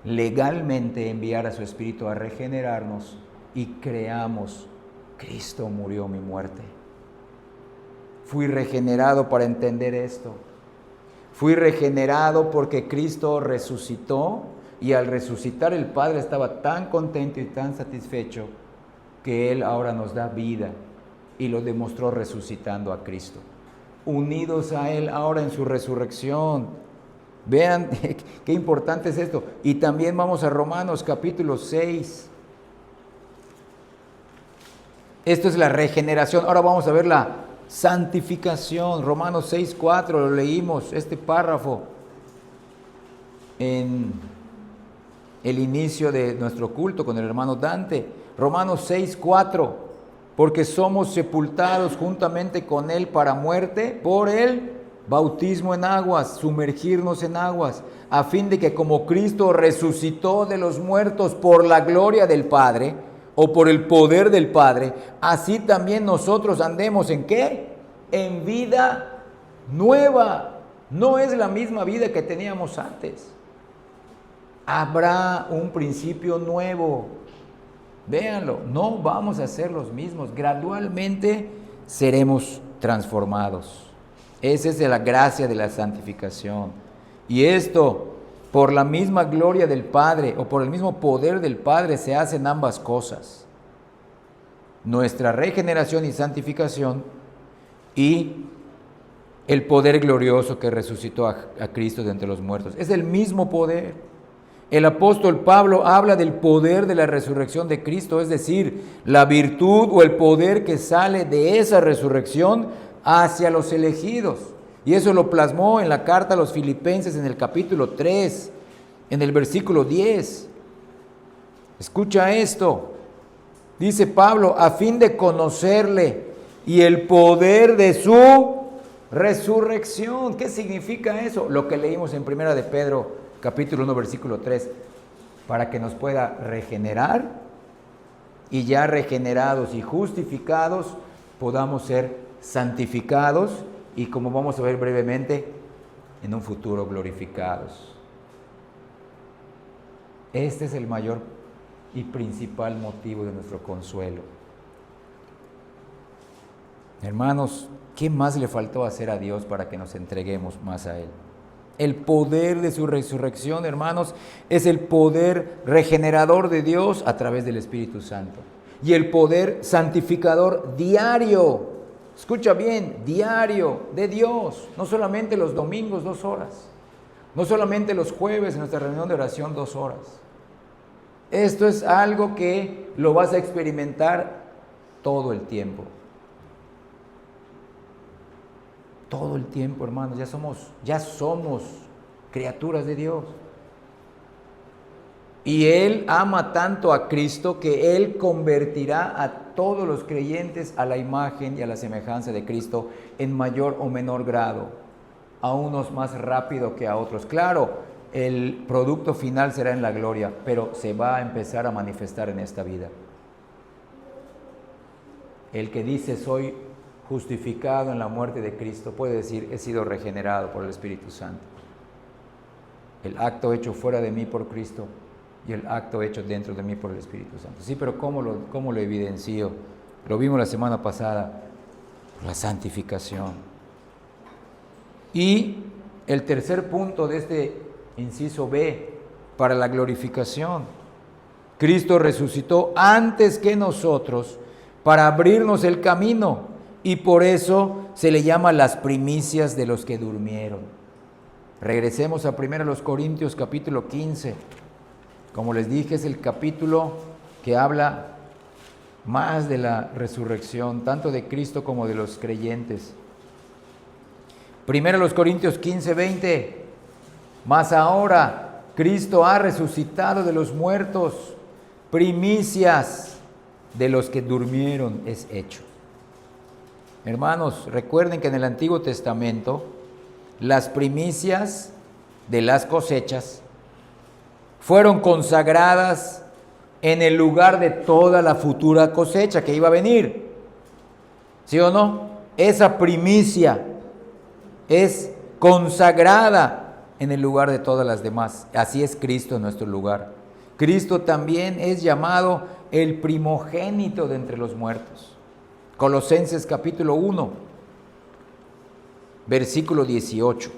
legalmente enviar a su Espíritu a regenerarnos y creamos, Cristo murió mi muerte. Fui regenerado para entender esto. Fui regenerado porque Cristo resucitó y al resucitar el Padre estaba tan contento y tan satisfecho que Él ahora nos da vida y lo demostró resucitando a Cristo. Unidos a Él ahora en su resurrección. Vean qué importante es esto. Y también vamos a Romanos capítulo 6. Esto es la regeneración. Ahora vamos a ver la santificación. Romanos 6:4, lo leímos, este párrafo, en el inicio de nuestro culto con el hermano Dante. Romanos 6:4. Porque somos sepultados juntamente con Él para muerte por el bautismo en aguas, sumergirnos en aguas, a fin de que como Cristo resucitó de los muertos por la gloria del Padre, o por el poder del Padre, así también nosotros andemos ¿en qué? En vida nueva. No es la misma vida que teníamos antes. Habrá un principio nuevo. Véanlo, no vamos a ser los mismos, gradualmente seremos transformados. Esa es la gracia de la santificación. Y esto, por la misma gloria del Padre o por el mismo poder del Padre, se hacen ambas cosas. Nuestra regeneración y santificación y el poder glorioso que resucitó a Cristo de entre los muertos. Es el mismo poder. El apóstol Pablo habla del poder de la resurrección de Cristo, es decir, la virtud o el poder que sale de esa resurrección hacia los elegidos. Y eso lo plasmó en la carta a los Filipenses en el capítulo 3, en el versículo 10. Escucha esto. Dice Pablo, a fin de conocerle y el poder de su resurrección. ¿Qué significa eso? Lo que leímos en 1 de Pedro, capítulo 1, versículo 3. Para que nos pueda regenerar y ya regenerados y justificados, podamos ser santificados y, como vamos a ver brevemente, en un futuro glorificados. Este es el mayor y principal motivo de nuestro consuelo. Hermanos, ¿qué más le faltó hacer a Dios para que nos entreguemos más a Él? El poder de su resurrección, hermanos, es el poder regenerador de Dios a través del Espíritu Santo. Y el poder santificador diario, escucha bien, diario de Dios. No solamente los domingos 2 horas, no solamente los jueves en nuestra reunión de oración 2 horas. Esto es algo que lo vas a experimentar todo el tiempo. Todo el tiempo, hermanos, ya somos criaturas de Dios. Y Él ama tanto a Cristo que Él convertirá a todos los creyentes a la imagen y a la semejanza de Cristo en mayor o menor grado, a unos más rápido que a otros. Claro, el producto final será en la gloria, pero se va a empezar a manifestar en esta vida. El que dice soy justificado en la muerte de Cristo puede decir he sido regenerado por el Espíritu Santo. El acto hecho fuera de mí por Cristo y el acto hecho dentro de mí por el Espíritu Santo. Sí, pero ¿cómo lo evidencio? Lo vimos la semana pasada, por la santificación. Y el tercer punto de este inciso B, para la glorificación. Cristo resucitó antes que nosotros para abrirnos el camino y por eso se le llama las primicias de los que durmieron. Regresemos a 1 Corintios capítulo 15. Como les dije, es el capítulo que habla más de la resurrección, tanto de Cristo como de los creyentes. 1 Corintios 15, 20. Mas ahora Cristo ha resucitado de los muertos, primicias de los que durmieron es hecho. Hermanos, recuerden que en el Antiguo Testamento las primicias de las cosechas fueron consagradas en el lugar de toda la futura cosecha que iba a venir. ¿Sí o no? Esa primicia es consagrada en el lugar de todas las demás. Así es Cristo en nuestro lugar. Cristo también es llamado el primogénito de entre los muertos. Colosenses capítulo 1, versículo 18.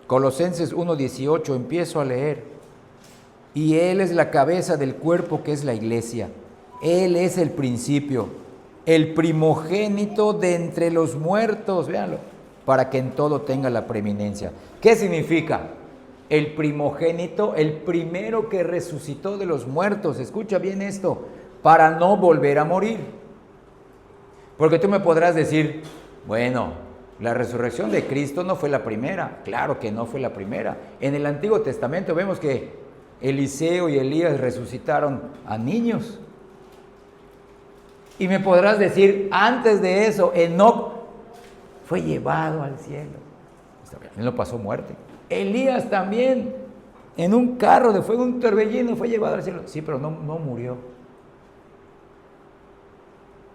Colosenses 1, 18, empiezo a leer. Y Él es la cabeza del cuerpo que es la iglesia. Él es el principio, el primogénito de entre los muertos, véanlo, para que en todo tenga la preeminencia. ¿Qué significa? El primogénito, el primero que resucitó de los muertos. Escucha bien esto, para no volver a morir. Porque tú me podrás decir, bueno, la resurrección de Cristo no fue la primera. Claro que no fue la primera. En el Antiguo Testamento vemos que Eliseo y Elías resucitaron a niños. Y me podrás decir, antes de eso, Enoc fue llevado al cielo. Él no pasó muerte. Elías también, en un carro de fuego, un torbellino, fue llevado al cielo. Sí, pero no murió.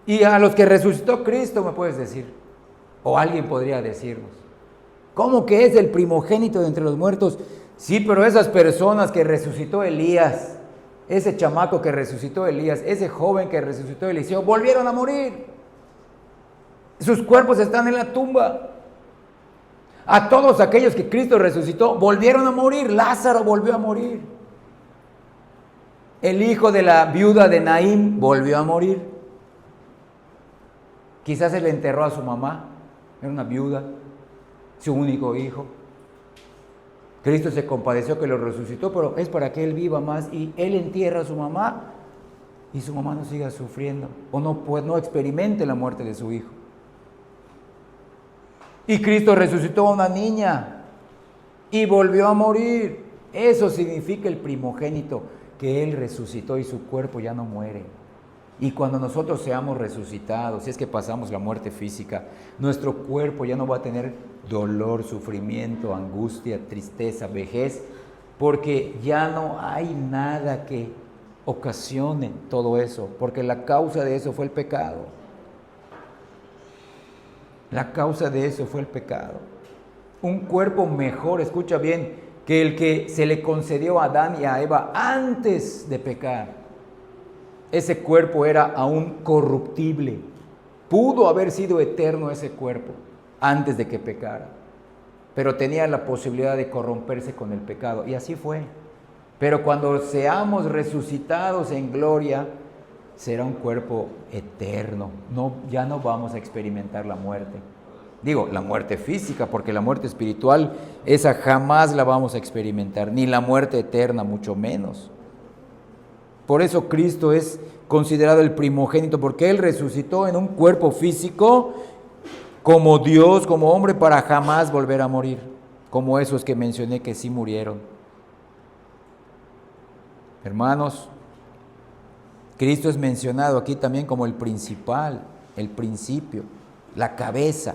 Y a los que resucitó Cristo, me puedes decir, o alguien podría decirnos, ¿cómo que es el primogénito de entre los muertos? Sí, pero esas personas que resucitó Elías, ese chamaco que resucitó Elías, ese joven que resucitó Eliseo, volvieron a morir. Sus cuerpos están en la tumba. A todos aquellos que Cristo resucitó, volvieron a morir. Lázaro volvió a morir. El hijo de la viuda de Naín volvió a morir. Quizás se le enterró a su mamá. era una viuda, su único hijo. Cristo se compadeció que lo resucitó, pero es para que él viva más y él entierra a su mamá y su mamá no siga sufriendo o no experimente la muerte de su hijo. Y Cristo resucitó a una niña y volvió a morir. Eso significa el primogénito, que Él resucitó y su cuerpo ya no muere. Y cuando nosotros seamos resucitados, si es que pasamos la muerte física, nuestro cuerpo ya no va a tener dolor, sufrimiento, angustia, tristeza, vejez, porque ya no hay nada que ocasione todo eso, porque la causa de eso fue el pecado. La causa de eso fue el pecado. Un cuerpo mejor, escucha bien, que el que se le concedió a Adán y a Eva antes de pecar. Ese cuerpo era aún corruptible. Pudo haber sido eterno ese cuerpo antes de que pecara, pero tenía la posibilidad de corromperse con el pecado, y así fue. Pero cuando seamos resucitados en gloria, será un cuerpo eterno. Ya no vamos a experimentar la muerte. Digo, la muerte física, porque la muerte espiritual, esa jamás la vamos a experimentar, ni la muerte eterna, mucho menos. Por eso Cristo es considerado el primogénito, porque Él resucitó en un cuerpo físico como Dios, como hombre, para jamás volver a morir, como esos que mencioné que sí murieron. Hermanos, Cristo es mencionado aquí también como el principal, el principio, la cabeza.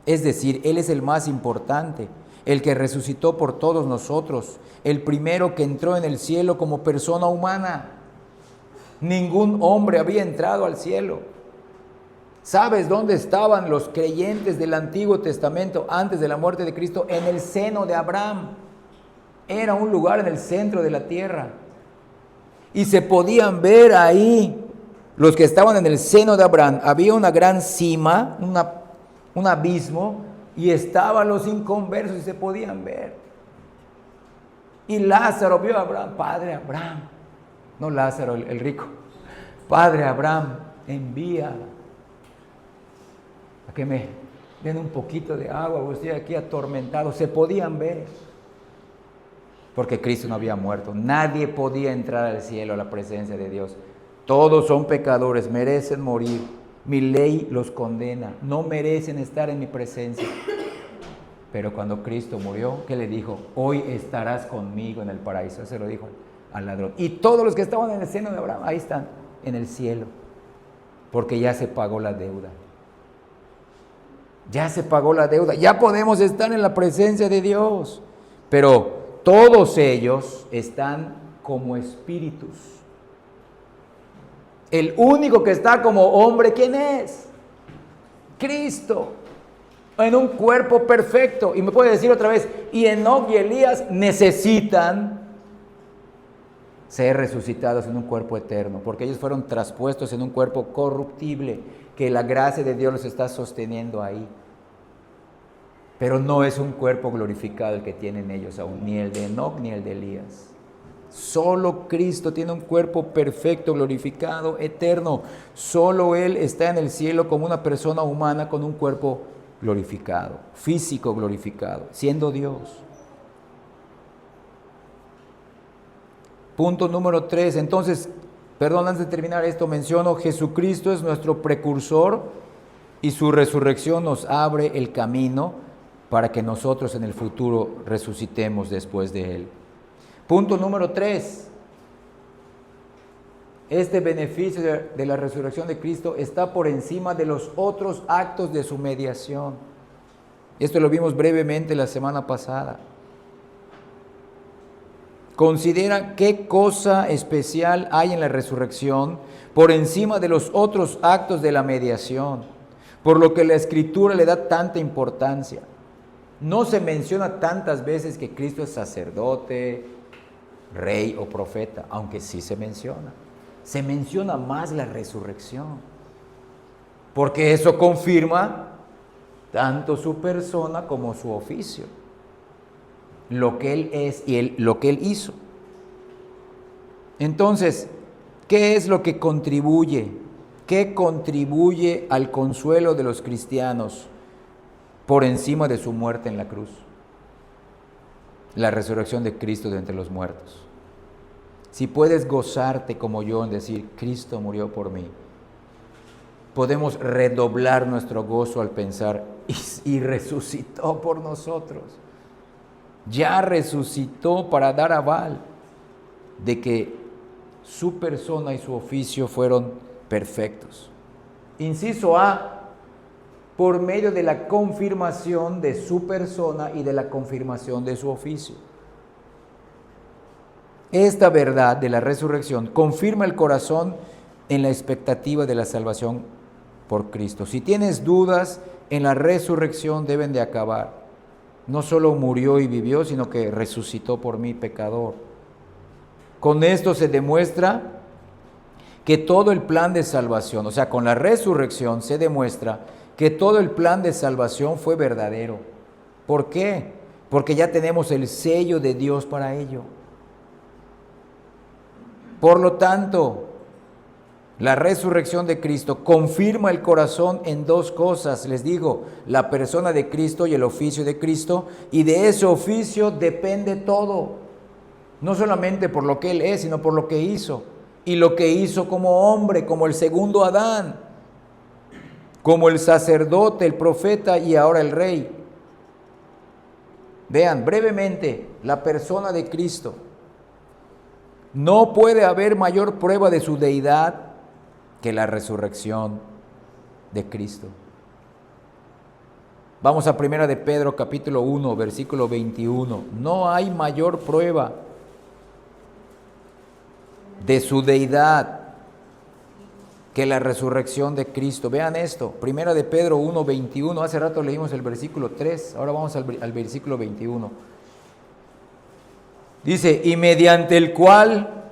Es decir, Él es el más importante, el que resucitó por todos nosotros, el primero que entró en el cielo como persona humana. Ningún hombre había entrado al cielo. ¿Sabes dónde estaban los creyentes del Antiguo Testamento antes de la muerte de Cristo? En el seno de Abraham. Era un lugar en el centro de la tierra. Y se podían ver ahí los que estaban en el seno de Abraham. Había una gran cima, un abismo, y estaban los inconversos y se podían ver. Y Lázaro vio a Abraham, Padre Abraham, no Lázaro el rico, Padre Abraham, envía a que me den un poquito de agua, o estoy aquí atormentado. Se podían ver, porque Cristo no había muerto. Nadie podía entrar al cielo, a la presencia de Dios. Todos son pecadores, merecen morir. Mi ley los condena, no merecen estar en mi presencia. Pero cuando Cristo murió, ¿qué le dijo? Hoy estarás conmigo en el paraíso. Eso se lo dijo al ladrón. Y todos los que estaban en el seno de Abraham, ahí están, en el cielo. Porque ya se pagó la deuda. Ya se pagó la deuda. Ya podemos estar en la presencia de Dios. Pero todos ellos están como espíritus. El único que está como hombre, ¿quién es? Cristo, en un cuerpo perfecto. Y me puede decir otra vez, y Enoc y Elías necesitan ser resucitados en un cuerpo eterno, porque ellos fueron traspuestos en un cuerpo corruptible, que la gracia de Dios los está sosteniendo ahí. Pero no es un cuerpo glorificado el que tienen ellos aún, ni el de Enoc ni el de Elías. Solo Cristo tiene un cuerpo perfecto, glorificado, eterno. Solo Él está en el cielo como una persona humana con un cuerpo glorificado, físico glorificado, siendo Dios. Punto número 3. Entonces, antes de terminar esto, menciono: Jesucristo es nuestro precursor y su resurrección nos abre el camino para que nosotros en el futuro resucitemos después de Él. Punto número 3. Este beneficio de la resurrección de Cristo está por encima de los otros actos de su mediación. Esto lo vimos brevemente la semana pasada. Considera qué cosa especial hay en la resurrección por encima de los otros actos de la mediación, por lo que la Escritura le da tanta importancia. No se menciona tantas veces que Cristo es sacerdote, rey o profeta, aunque sí se menciona. Se menciona más la resurrección, porque eso confirma tanto su persona como su oficio, lo que Él es y lo que Él hizo. Entonces, ¿qué es lo que contribuye? ¿Qué contribuye al consuelo de los cristianos? por encima de su muerte en la cruz. La resurrección de Cristo de entre los muertos. Si puedes gozarte como yo en decir, Cristo murió por mí, podemos redoblar nuestro gozo al pensar, y resucitó por nosotros. Ya resucitó para dar aval de que su persona y su oficio fueron perfectos. Inciso A, por medio de la confirmación de su persona y de la confirmación de su oficio. Esta verdad de la resurrección confirma el corazón en la expectativa de la salvación por Cristo. Si tienes dudas en la resurrección, deben de acabar. No solo murió y vivió, sino que resucitó por mí, pecador. Con esto se demuestra que todo el plan de salvación, o sea, con la resurrección se demuestra que todo el plan de salvación fue verdadero. ¿Por qué? Porque ya tenemos el sello de Dios para ello. Por lo tanto, la resurrección de Cristo confirma el corazón en dos cosas. Les digo, la persona de Cristo y el oficio de Cristo, y de ese oficio depende todo. No solamente por lo que Él es, sino por lo que hizo. Y lo que hizo como hombre, como el segundo Adán, como el sacerdote, el profeta y ahora el rey. Vean brevemente la persona de Cristo. No puede haber mayor prueba de su deidad que la resurrección de Cristo. Vamos a 1 de Pedro capítulo 1, versículo 21. No hay mayor prueba de su deidad que la resurrección de Cristo. Vean esto, 1 de Pedro 1, 21. Hace rato leímos el versículo 3, ahora vamos al versículo 21. Dice, y mediante el cual,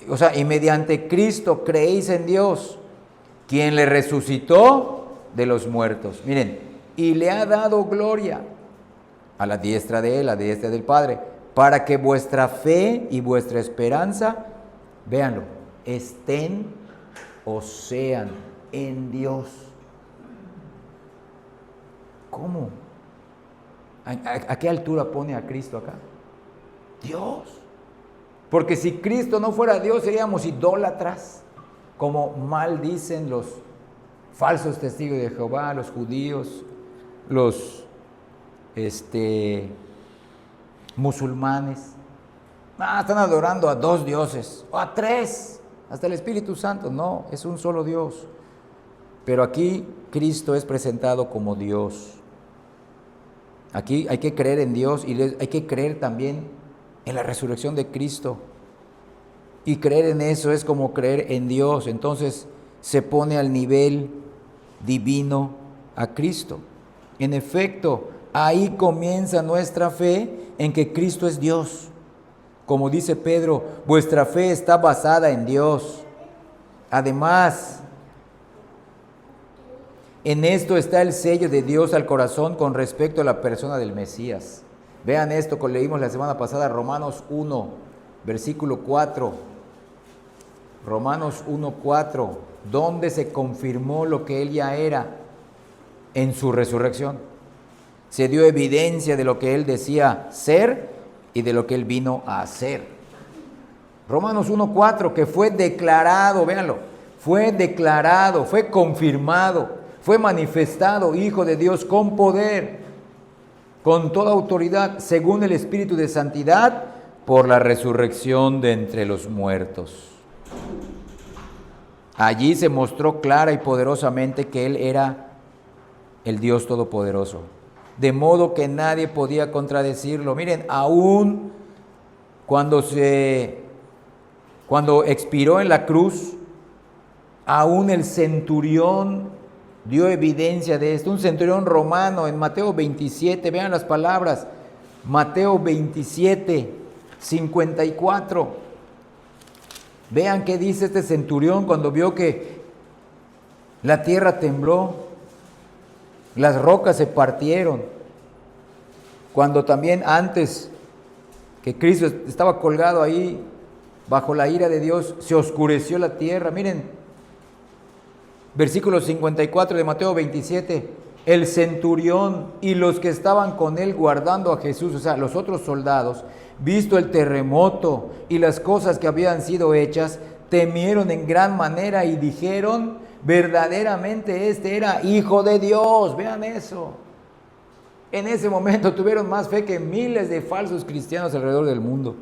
o sea, y mediante Cristo creéis en Dios, quien le resucitó de los muertos. Miren, y le ha dado gloria a la diestra de Él, a la diestra del Padre, para que vuestra fe y vuestra esperanza, véanlo, estén o sean en Dios. ¿Cómo? ¿A qué altura pone a Cristo acá? Dios. Porque si Cristo no fuera Dios, seríamos idólatras, como mal dicen los falsos testigos de Jehová, los judíos, los musulmanes. Están adorando a dos dioses, o a tres, hasta el Espíritu Santo. No, es un solo Dios. Pero aquí Cristo es presentado como Dios. Aquí hay que creer en Dios y hay que creer también en la resurrección de Cristo. Y creer en eso es como creer en Dios. Entonces se pone al nivel divino a Cristo. En efecto, ahí comienza nuestra fe en que Cristo es Dios. Como dice Pedro, vuestra fe está basada en Dios. Además, en esto está el sello de Dios al corazón con respecto a la persona del Mesías. Vean esto que leímos la semana pasada, Romanos 1, versículo 4. Romanos 1, 4, donde se confirmó lo que Él ya era en su resurrección. Se dio evidencia de lo que Él decía ser y de lo que Él vino a hacer. Romanos 1, 4, que fue declarado, véanlo, fue declarado, fue confirmado, fue manifestado Hijo de Dios con poder, con toda autoridad, según el Espíritu de Santidad, por la resurrección de entre los muertos. Allí se mostró clara y poderosamente que Él era el Dios Todopoderoso, de modo que nadie podía contradecirlo. Miren, aún cuando expiró en la cruz, aún el centurión dio evidencia de esto, un centurión romano en Mateo 27, vean las palabras, Mateo 27, 54. Vean qué dice este centurión cuando vio que la tierra tembló, las rocas se partieron, cuando también antes que Cristo estaba colgado ahí bajo la ira de Dios, se oscureció la tierra. Miren, versículo 54 de Mateo 27, el centurión y los que estaban con él guardando a Jesús, o sea, los otros soldados, visto el terremoto y las cosas que habían sido hechas, temieron en gran manera y dijeron, verdaderamente este era Hijo de Dios. Vean eso. En ese momento tuvieron más fe que miles de falsos cristianos alrededor del mundo.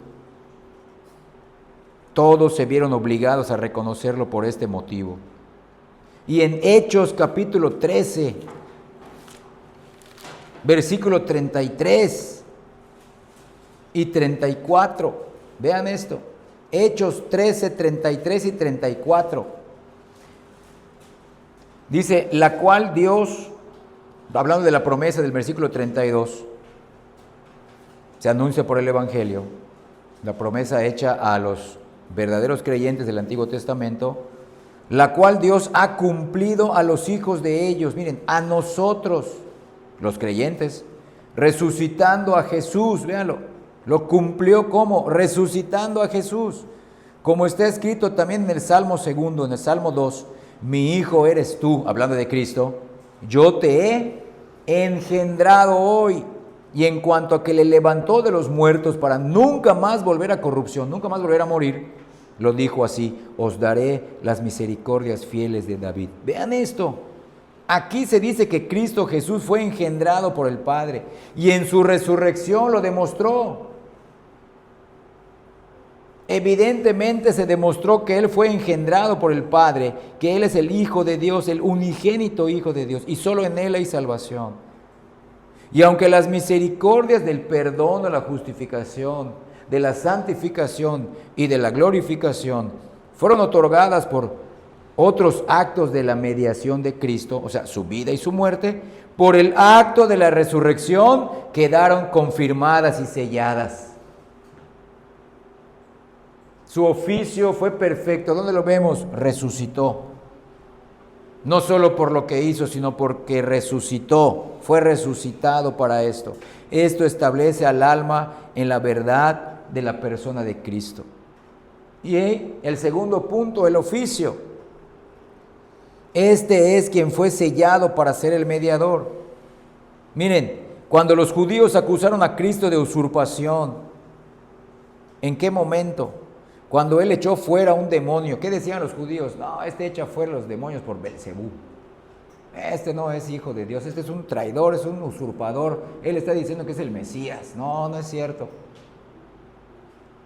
Todos se vieron obligados a reconocerlo por este motivo. Y en Hechos capítulo 13, versículo 33 y 34, vean esto, Hechos 13, 33 y 34, dice, la cual Dios, hablando de la promesa del versículo 32, se anuncia por el Evangelio, la promesa hecha a los verdaderos creyentes del Antiguo Testamento, la cual Dios ha cumplido a los hijos de ellos, miren, a nosotros, los creyentes, resucitando a Jesús, véanlo, lo cumplió como resucitando a Jesús, como está escrito también en el Salmo 2, en el Salmo 2, mi hijo eres tú, hablando de Cristo, yo te he engendrado hoy, y en cuanto a que le levantó de los muertos para nunca más volver a corrupción, nunca más volver a morir, lo dijo así, os daré las misericordias fieles de David. Vean esto. Aquí se dice que Cristo Jesús fue engendrado por el Padre y en su resurrección lo demostró. Evidentemente se demostró que Él fue engendrado por el Padre, que Él es el Hijo de Dios, el unigénito Hijo de Dios, y solo en Él hay salvación. Y aunque las misericordias del perdón, de la justificación, de la santificación y de la glorificación fueron otorgadas por otros actos de la mediación de Cristo, o sea, su vida y su muerte, por el acto de la resurrección quedaron confirmadas y selladas. Su oficio fue perfecto. ¿Dónde lo vemos? Resucitó. No solo por lo que hizo, sino porque resucitó. Fue resucitado para esto. Esto establece al alma en la verdad de la persona de Cristo. Y el segundo punto, el oficio. Este es quien fue sellado para ser el mediador. Miren, cuando los judíos acusaron a Cristo de usurpación, ¿en qué momento? Cuando él echó fuera un demonio. ¿Qué decían los judíos? No, este echa fuera los demonios por Belcebú. Este no es hijo de Dios, este es un traidor, es un usurpador. Él está diciendo que es el Mesías. No, no es cierto.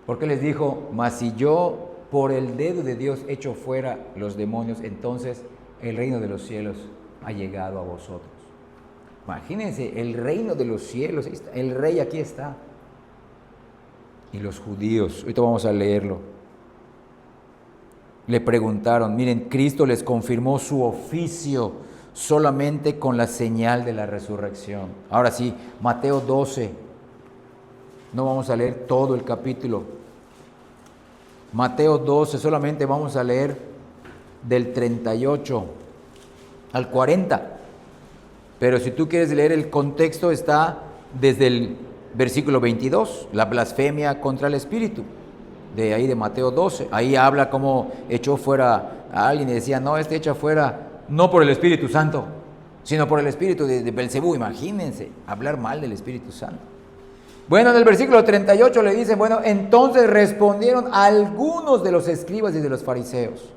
Porque les dijo, mas si yo por el dedo de Dios echo fuera los demonios, entonces el reino de los cielos ha llegado a vosotros. Imagínense, el reino de los cielos, el rey aquí está. Y los judíos, ahorita vamos a leerlo, le preguntaron, miren, Cristo les confirmó su oficio solamente con la señal de la resurrección. Ahora sí, Mateo 12, no vamos a leer todo el capítulo. Mateo 12, solamente vamos a leer del 38 al 40. Pero si tú quieres leer el contexto, está desde el versículo 22, la blasfemia contra el Espíritu, de ahí de Mateo 12. Ahí habla cómo echó fuera a alguien y decía, no, este echa fuera no por el Espíritu Santo, sino por el espíritu de Belcebú. Imagínense, hablar mal del Espíritu Santo. Bueno, en el versículo 38 le dicen, bueno, entonces respondieron algunos de los escribas y de los fariseos,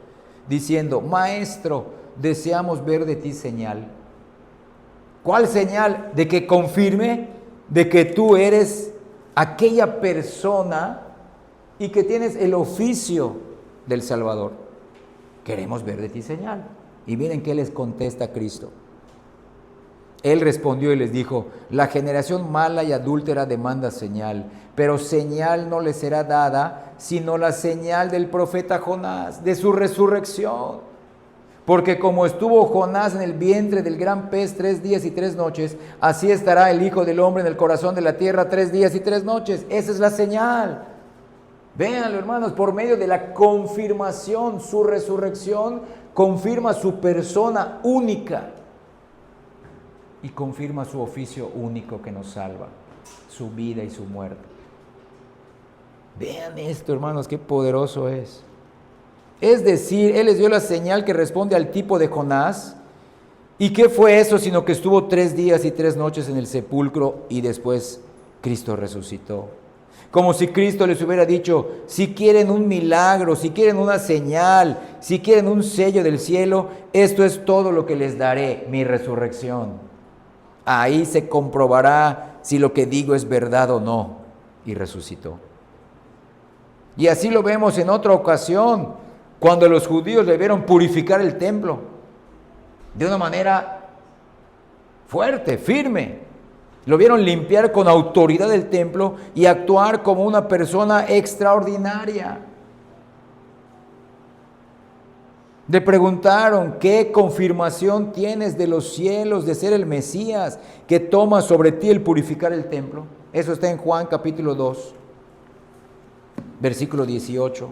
diciendo, maestro, deseamos ver de ti señal. ¿Cuál señal? De que confirme de que tú eres aquella persona y que tienes el oficio del Salvador. Queremos ver de ti señal. Y miren qué les contesta Cristo. Él respondió y les dijo, la generación mala y adúltera demanda señal, pero señal no le será dada, sino la señal del profeta Jonás, de su resurrección. Porque como estuvo Jonás en el vientre del gran pez 3 días y 3 noches, así estará el Hijo del Hombre en el corazón de la tierra 3 días y 3 noches. Esa es la señal. Véanlo, hermanos, por medio de la confirmación, su resurrección confirma su persona única y confirma su oficio único que nos salva, su vida y su muerte. Vean esto, hermanos, qué poderoso es. Es decir, Él les dio la señal que responde al tipo de Jonás ¿Y qué fue eso? Sino que estuvo 3 días y 3 noches en el sepulcro y después Cristo resucitó. Como si Cristo les hubiera dicho, si quieren un milagro, si quieren una señal, si quieren un sello del cielo, esto es todo lo que les daré, mi resurrección. Ahí se comprobará si lo que digo es verdad o no. Y resucitó. Y así lo vemos en otra ocasión, cuando los judíos debieron purificar el templo de una manera fuerte, firme. Lo vieron limpiar con autoridad el templo y actuar como una persona extraordinaria. Le preguntaron, ¿qué confirmación tienes de los cielos de ser el Mesías que toma sobre ti el purificar el templo? Eso está en Juan capítulo 2, versículo 18.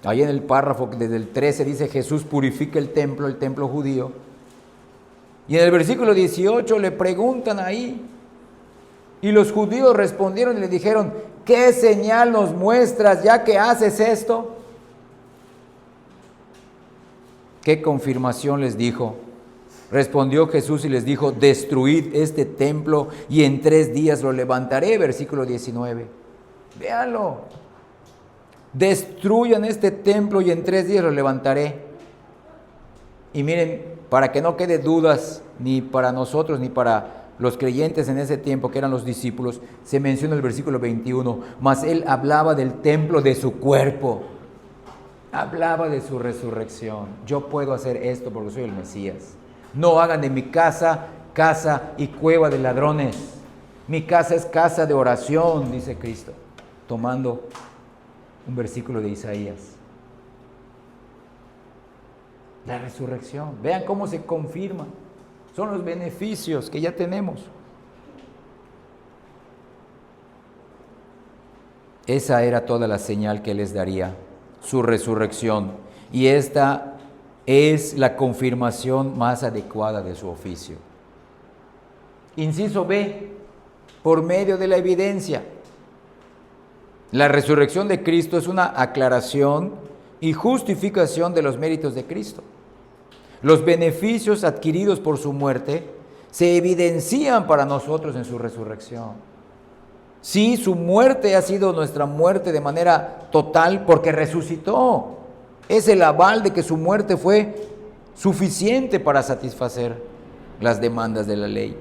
Ahí en el párrafo desde el 13 dice, Jesús purifica el templo judío. Y en el versículo 18 le preguntan ahí, y los judíos respondieron y le dijeron, ¿qué señal nos muestras ya que haces esto? ¿Qué confirmación les dijo? Respondió Jesús y les dijo, destruid este templo y en 3 días lo levantaré, versículo 19. Véanlo. Destruyan este templo y en 3 días lo levantaré. Y miren, para que no quede dudas ni para nosotros ni para los creyentes en ese tiempo, que eran los discípulos, se menciona el versículo 21, mas él hablaba del templo de su cuerpo, hablaba de su resurrección. Yo puedo hacer esto porque soy el Mesías. No hagan de mi casa, casa y cueva de ladrones. Mi casa es casa de oración, dice Cristo, tomando un versículo de Isaías. La resurrección, vean cómo se confirma. Son los beneficios que ya tenemos. Esa era toda la señal que les daría, su resurrección. Y esta es la confirmación más adecuada de su oficio. Inciso B, por medio de la evidencia. La resurrección de Cristo es una aclaración y justificación de los méritos de Cristo. Los beneficios adquiridos por su muerte se evidencian para nosotros en su resurrección. Sí, su muerte ha sido nuestra muerte de manera total porque resucitó. Es el aval de que su muerte fue suficiente para satisfacer las demandas de la ley.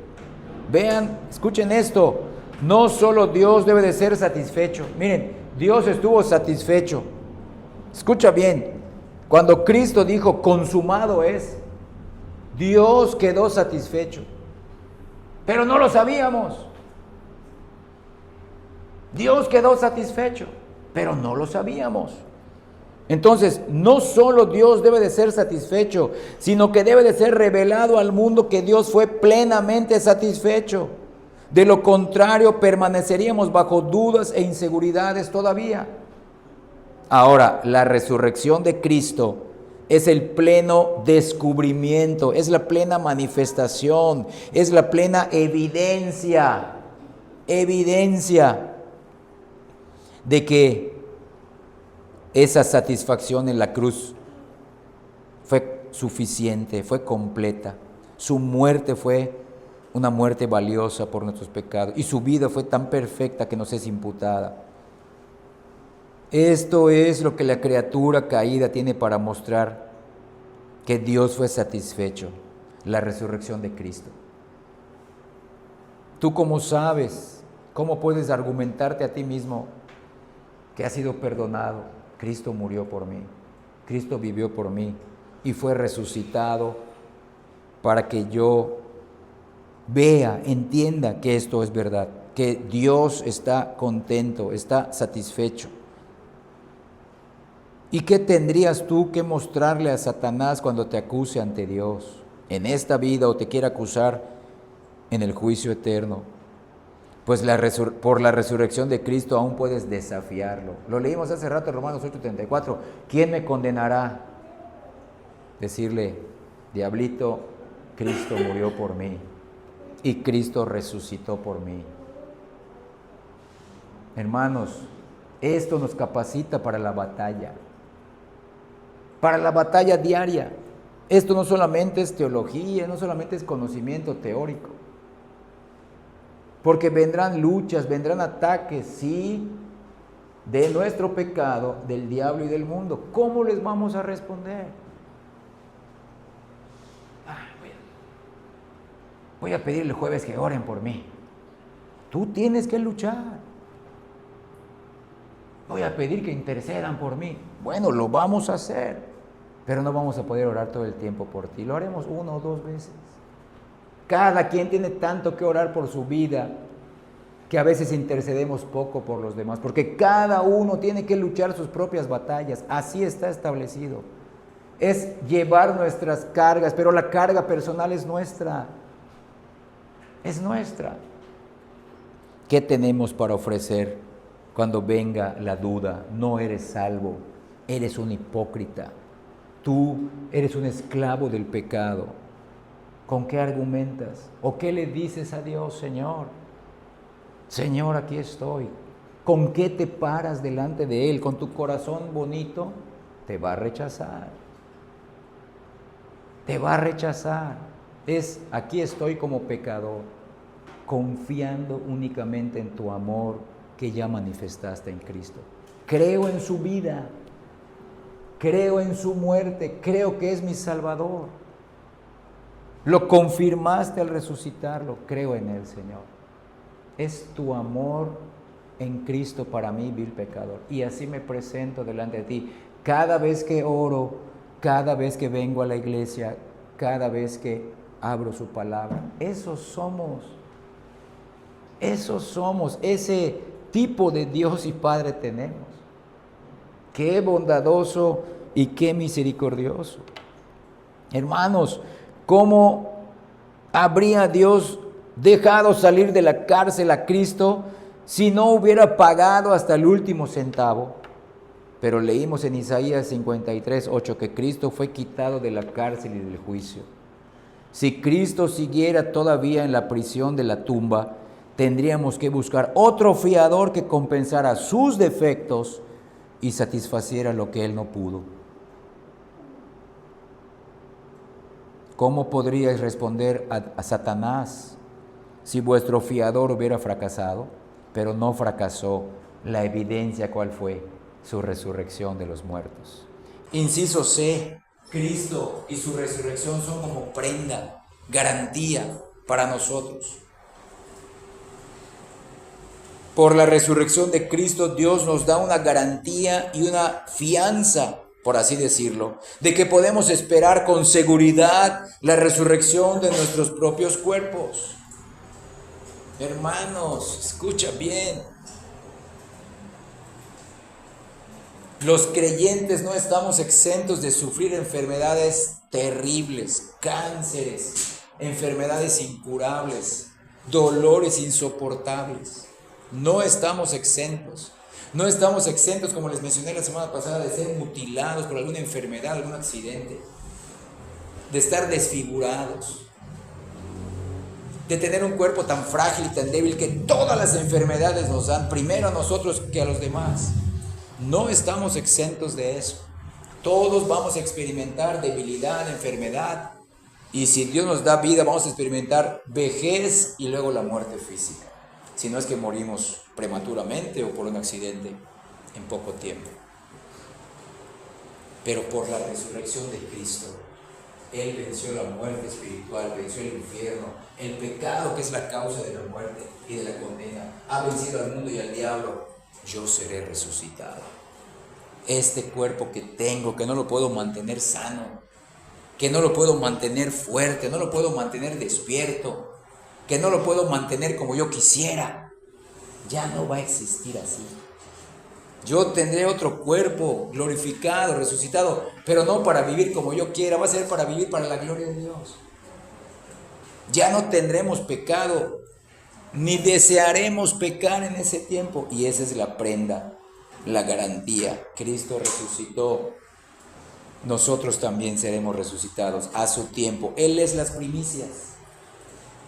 Vean, escuchen esto, no solo Dios debe de ser satisfecho. Miren, Dios estuvo satisfecho. Escucha bien. Cuando Cristo dijo, consumado es, Dios quedó satisfecho. Pero no lo sabíamos. Dios quedó satisfecho, pero no lo sabíamos. Entonces, no solo Dios debe de ser satisfecho, sino que debe de ser revelado al mundo que Dios fue plenamente satisfecho. De lo contrario, permaneceríamos bajo dudas e inseguridades todavía. Ahora, la resurrección de Cristo es el pleno descubrimiento, es la plena manifestación, es la plena evidencia de que esa satisfacción en la cruz fue suficiente, fue completa. Su muerte fue una muerte valiosa por nuestros pecados y su vida fue tan perfecta que nos es imputada. Esto es lo que la criatura caída tiene para mostrar que Dios fue satisfecho, la resurrección de Cristo. ¿Tú cómo sabes? ¿Cómo puedes argumentarte a ti mismo que has sido perdonado? Cristo murió por mí, Cristo vivió por mí y fue resucitado para que yo vea, entienda que esto es verdad, que Dios está contento, está satisfecho. ¿Y qué tendrías tú que mostrarle a Satanás cuando te acuse ante Dios en esta vida o te quiera acusar en el juicio eterno? Pues por la resurrección de Cristo aún puedes desafiarlo. Lo leímos hace rato en Romanos 8:34. ¿Quién me condenará? Decirle, diablito, Cristo murió por mí y Cristo resucitó por mí. Hermanos, esto nos capacita para la batalla diaria. Esto no solamente es teología, no solamente es conocimiento teórico. Porque vendrán luchas, vendrán ataques, sí, de nuestro pecado, del diablo y del mundo. ¿Cómo les vamos a responder? Voy a pedirle el jueves que oren por mí. Tú tienes que luchar. Voy a pedir que intercedan por mí. Bueno, lo vamos a hacer, pero no vamos a poder orar todo el tiempo por ti. Lo haremos 1 o 2 veces. Cada quien tiene tanto que orar por su vida, que a veces intercedemos poco por los demás, porque cada uno tiene que luchar sus propias batallas. Así está establecido. Es llevar nuestras cargas, pero la carga personal es nuestra. Es nuestra. ¿Qué tenemos para ofrecer cuando venga la duda? No eres salvo, eres un hipócrita. Tú eres un esclavo del pecado. ¿Con qué argumentas? ¿O qué le dices a Dios, Señor? Señor, aquí estoy. ¿Con qué te paras delante de Él? ¿Con tu corazón bonito? Te va a rechazar. Te va a rechazar. Aquí estoy como pecador, confiando únicamente en tu amor que ya manifestaste en Cristo. Creo en su vida, creo en su muerte, creo que es mi Salvador. Lo confirmaste al resucitarlo, creo en Él, Señor. Es tu amor en Cristo para mí, vil pecador. Y así me presento delante de ti. Cada vez que oro, cada vez que vengo a la iglesia, cada vez que abro su palabra. Esos somos, ese tipo de Dios y Padre tenemos. Qué bondadoso y qué misericordioso. Hermanos, ¿cómo habría Dios dejado salir de la cárcel a Cristo si no hubiera pagado hasta el último centavo? Pero leímos en Isaías 53:8 que Cristo fue quitado de la cárcel y del juicio. Si Cristo siguiera todavía en la prisión de la tumba, tendríamos que buscar otro fiador que compensara sus defectos y satisfaciera lo que Él no pudo. ¿Cómo podríais responder a Satanás si vuestro fiador hubiera fracasado? Pero no fracasó. La evidencia, ¿cuál fue? Su resurrección de los muertos. Inciso C, Cristo y su resurrección son como prenda, garantía para nosotros. Por la resurrección de Cristo, Dios nos da una garantía y una fianza, por así decirlo, de que podemos esperar con seguridad la resurrección de nuestros propios cuerpos. Hermanos, escucha bien. Los creyentes no estamos exentos de sufrir enfermedades terribles, cánceres, enfermedades incurables, dolores insoportables. No estamos exentos. No estamos exentos, como les mencioné la semana pasada, de ser mutilados por alguna enfermedad, algún accidente, de estar desfigurados, de tener un cuerpo tan frágil y tan débil que todas las enfermedades nos dan, primero a nosotros que a los demás. No estamos exentos de eso. Todos vamos a experimentar debilidad, enfermedad, y si Dios nos da vida, vamos a experimentar vejez y luego la muerte física. Si no es que morimos prematuramente o por un accidente en poco tiempo. Pero por la resurrección de Cristo, Él venció la muerte espiritual, venció el infierno, el pecado que es la causa de la muerte y de la condena. Ha vencido al mundo y al diablo. Yo seré resucitado. Este cuerpo que tengo, que no lo puedo mantener sano, que no lo puedo mantener fuerte, no lo puedo mantener despierto, que no lo puedo mantener como yo quisiera, ya no va a existir así. Yo tendré otro cuerpo glorificado, resucitado, pero no para vivir como yo quiera, va a ser para vivir para la gloria de Dios. Ya no tendremos pecado, ni desearemos pecar en ese tiempo, y esa es la prenda, la garantía. Cristo resucitó, nosotros también seremos resucitados a su tiempo. Él es las primicias,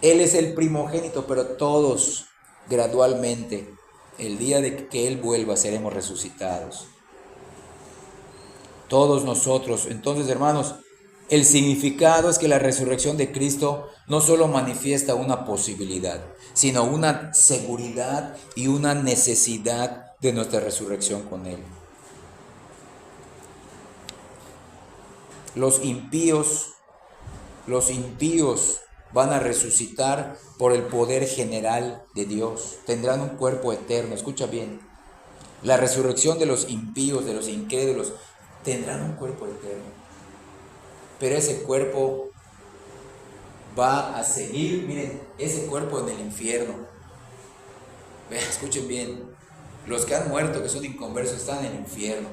Él es el primogénito, pero todos gradualmente, el día de que Él vuelva, seremos resucitados. Todos nosotros. Entonces, hermanos, El significado es que la resurrección de Cristo no solo manifiesta una posibilidad, sino una seguridad y una necesidad de nuestra resurrección con Él. Los impíos van a resucitar por el poder general de Dios. Tendrán un cuerpo eterno. Escucha bien. La resurrección de los impíos, de los incrédulos, tendrán un cuerpo eterno. Pero ese cuerpo va a seguir, miren, ese cuerpo en el infierno. Vean, escuchen bien. Los que han muerto, que son inconversos, están en el infierno.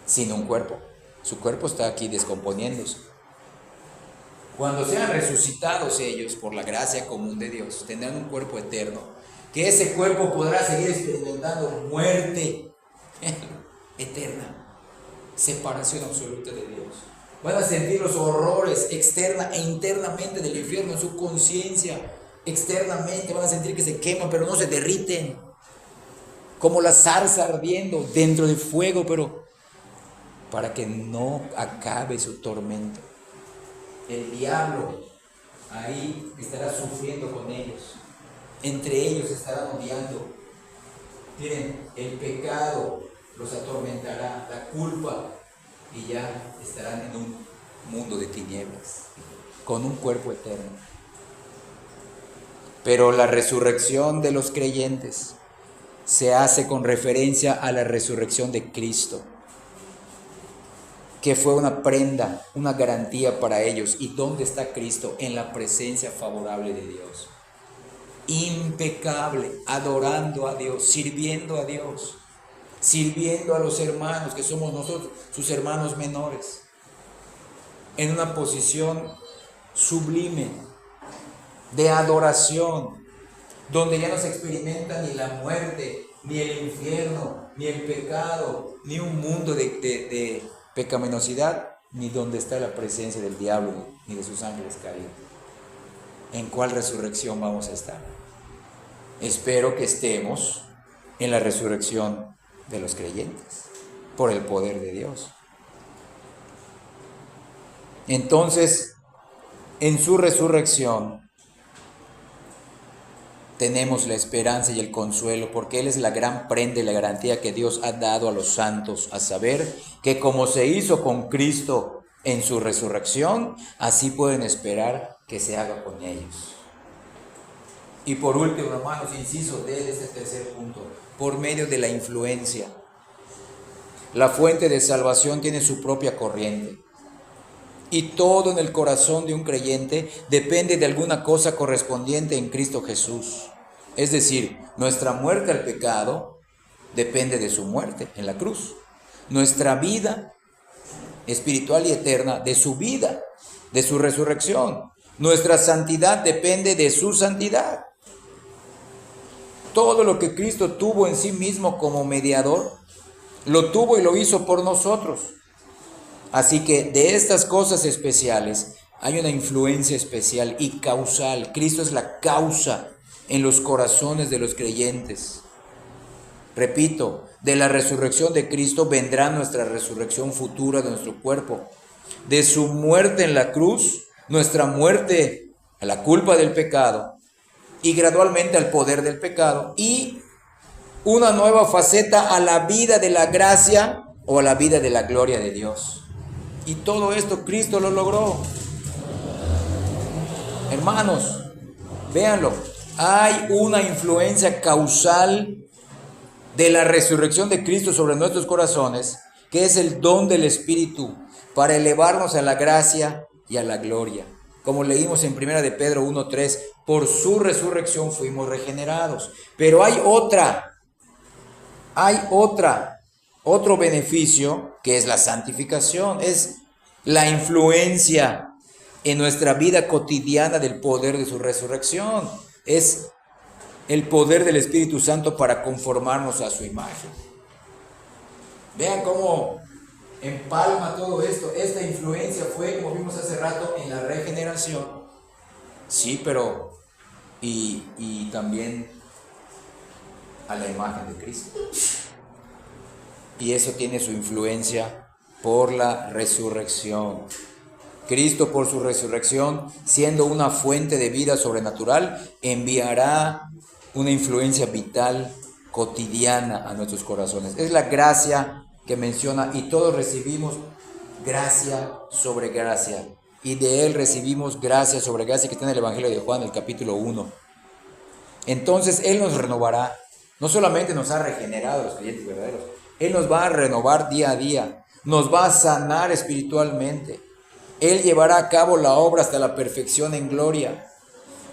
Sin un cuerpo. Su cuerpo está aquí descomponiéndose. Cuando sean resucitados ellos por la gracia común de Dios, tendrán un cuerpo eterno, que ese cuerpo podrá seguir experimentando muerte eterna, separación absoluta de Dios. Van a sentir los horrores externa e internamente del infierno en su conciencia. Externamente van a sentir que se queman, pero no se derriten, como la zarza ardiendo dentro del fuego, pero para que no acabe su tormento. El diablo ahí estará sufriendo con ellos. Entre ellos estarán odiando. Miren, el pecado los atormentará, la culpa, y ya estarán en un mundo de tinieblas, con un cuerpo eterno. Pero la resurrección de los creyentes se hace con referencia a la resurrección de Cristo, que fue una prenda, una garantía para ellos. ¿Y dónde está Cristo? En la presencia favorable de Dios. Impecable, adorando a Dios, sirviendo a Dios, sirviendo a los hermanos, que somos nosotros, sus hermanos menores, en una posición sublime de adoración, donde ya no se experimenta ni la muerte, ni el infierno, ni el pecado, ni un mundo de pecaminosidad, ni donde está la presencia del diablo, ni de sus ángeles caídos. ¿En cuál resurrección vamos a estar? Espero que estemos en la resurrección de los creyentes, por el poder de Dios. Entonces, en su resurrección tenemos la esperanza y el consuelo, porque Él es la gran prenda y la garantía que Dios ha dado a los santos, a saber que como se hizo con Cristo en su resurrección, así pueden esperar que se haga con ellos. Y por último, hermanos, inciso de este tercer punto, por medio de la influencia. La fuente de salvación tiene su propia corriente. Y todo en el corazón de un creyente depende de alguna cosa correspondiente en Cristo Jesús. Es decir, nuestra muerte al pecado depende de su muerte en la cruz. Nuestra vida espiritual y eterna de su vida, de su resurrección. Nuestra santidad depende de su santidad. Todo lo que Cristo tuvo en sí mismo como mediador, lo tuvo y lo hizo por nosotros. Así que de estas cosas especiales hay una influencia especial y causal. Cristo es la causa en los corazones de los creyentes. Repito, de la resurrección de Cristo vendrá nuestra resurrección futura de nuestro cuerpo. De su muerte en la cruz, nuestra muerte a la culpa del pecado y gradualmente al poder del pecado, y una nueva faceta a la vida de la gracia o a la vida de la gloria de Dios. Y todo esto Cristo lo logró. Hermanos, véanlo. Hay una influencia causal de la resurrección de Cristo sobre nuestros corazones, que es el don del Espíritu para elevarnos a la gracia y a la gloria. Como leímos en 1 de Pedro 1:3, por su resurrección fuimos regenerados. Pero hay otro beneficio, que es la santificación, es la influencia en nuestra vida cotidiana del poder de su resurrección. Es el poder del Espíritu Santo para conformarnos a su imagen. Vean cómo empalma todo esto. Esta influencia fue, como vimos hace rato, en la regeneración. Sí, pero y también a la imagen de Cristo. Y eso tiene su influencia por la resurrección. Cristo, por su resurrección, siendo una fuente de vida sobrenatural, enviará una influencia vital cotidiana a nuestros corazones. Es la gracia que menciona, y todos recibimos gracia sobre gracia, y de Él recibimos gracia sobre gracia, que está en el Evangelio de Juan, el capítulo 1. Entonces Él nos renovará. No solamente nos ha regenerado los creyentes verdaderos, Él nos va a renovar día a día, nos va a sanar espiritualmente. Él llevará a cabo la obra hasta la perfección en gloria.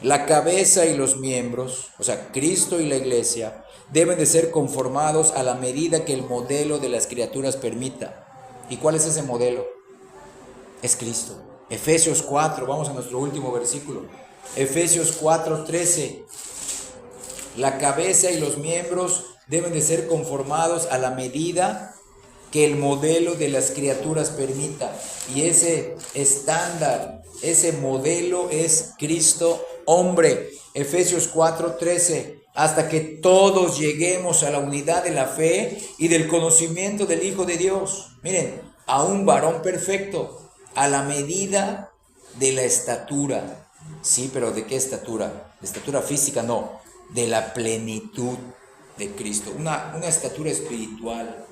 La cabeza y los miembros, o sea, Cristo y la iglesia, deben de ser conformados a la medida que el modelo de las criaturas permita. ¿Y cuál es ese modelo? Es Cristo. Efesios 4, vamos a nuestro último versículo. Efesios 4:13. La cabeza y los miembros deben de ser conformados a la medida que el modelo de las criaturas permita. Y ese estándar, ese modelo es Cristo hombre. Efesios 4:13. Hasta que todos lleguemos a la unidad de la fe y del conocimiento del Hijo de Dios. Miren, a un varón perfecto, a la medida de la estatura. Sí, pero ¿de qué estatura? ¿De estatura física? No, de la plenitud de Cristo. Una estatura espiritual,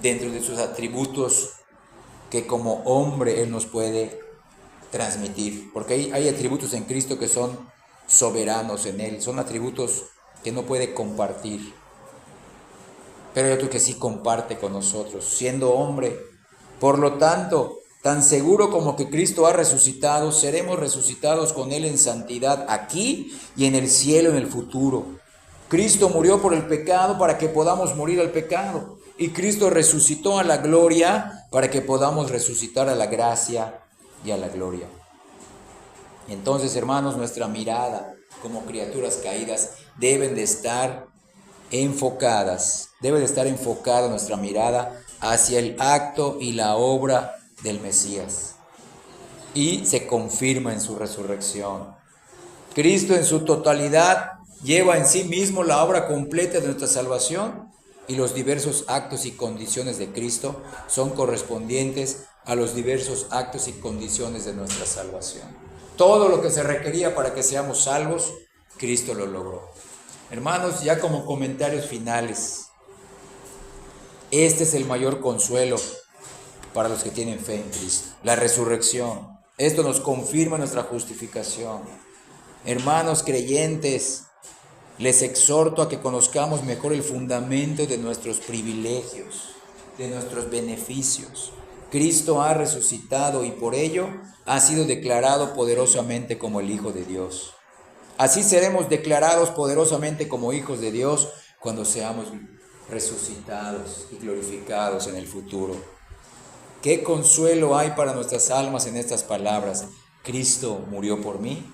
dentro de sus atributos que como hombre Él nos puede transmitir. Porque hay atributos en Cristo que son soberanos en Él, son atributos que no puede compartir. Pero hay otro que sí comparte con nosotros, siendo hombre. Por lo tanto, tan seguro como que Cristo ha resucitado, seremos resucitados con Él en santidad aquí y en el cielo en el futuro. Cristo murió por el pecado para que podamos morir al pecado. Y Cristo resucitó a la gloria para que podamos resucitar a la gracia y a la gloria. Entonces, hermanos, nuestra mirada como criaturas caídas debe de estar enfocada nuestra mirada hacia el acto y la obra del Mesías. Y se confirma en su resurrección. Cristo en su totalidad lleva en sí mismo la obra completa de nuestra salvación, y los diversos actos y condiciones de Cristo son correspondientes a los diversos actos y condiciones de nuestra salvación. Todo lo que se requería para que seamos salvos, Cristo lo logró. Hermanos, ya como comentarios finales, este es el mayor consuelo para los que tienen fe en Cristo, la resurrección. Esto nos confirma nuestra justificación. Hermanos creyentes, les exhorto a que conozcamos mejor el fundamento de nuestros privilegios, de nuestros beneficios. Cristo ha resucitado y por ello ha sido declarado poderosamente como el Hijo de Dios. Así seremos declarados poderosamente como hijos de Dios cuando seamos resucitados y glorificados en el futuro. ¿Qué consuelo hay para nuestras almas en estas palabras? Cristo murió por mí,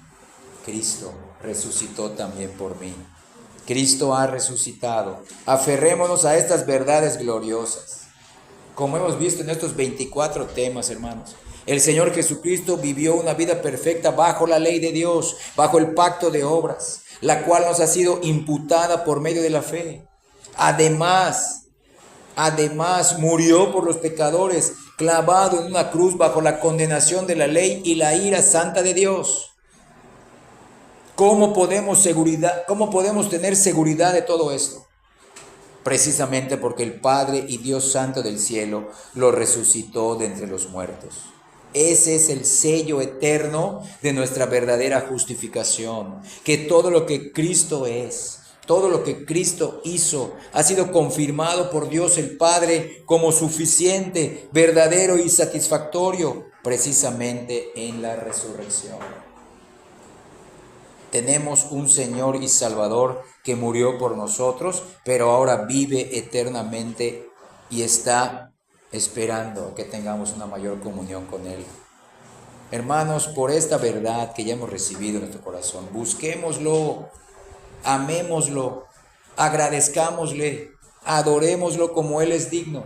Cristo resucitó también por mí. Cristo ha resucitado. Aferrémonos a estas verdades gloriosas. Como hemos visto en estos 24 temas, hermanos, el Señor Jesucristo vivió una vida perfecta bajo la ley de Dios, bajo el pacto de obras, la cual nos ha sido imputada por medio de la fe. Además, murió por los pecadores, clavado en una cruz bajo la condenación de la ley y la ira santa de Dios. ¿Cómo podemos tener seguridad de todo esto? Precisamente porque el Padre y Dios Santo del cielo lo resucitó de entre los muertos. Ese es el sello eterno de nuestra verdadera justificación, que todo lo que Cristo es, todo lo que Cristo hizo, ha sido confirmado por Dios el Padre como suficiente, verdadero y satisfactorio, precisamente en la resurrección. Tenemos un Señor y Salvador que murió por nosotros, pero ahora vive eternamente y está esperando que tengamos una mayor comunión con Él. Hermanos, por esta verdad que ya hemos recibido en nuestro corazón, busquémoslo, amémoslo, agradezcámosle, adorémoslo como Él es digno.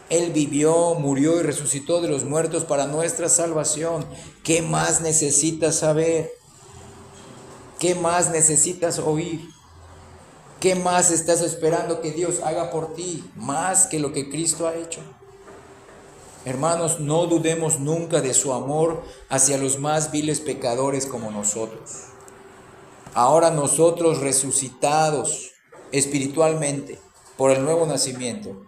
Él vivió, murió y resucitó de los muertos para nuestra salvación. ¿Qué más necesitas saber? ¿Qué más necesitas oír? ¿Qué más estás esperando que Dios haga por ti? Más que lo que Cristo ha hecho. Hermanos, no dudemos nunca de su amor hacia los más viles pecadores como nosotros. Ahora nosotros resucitados espiritualmente por el nuevo nacimiento,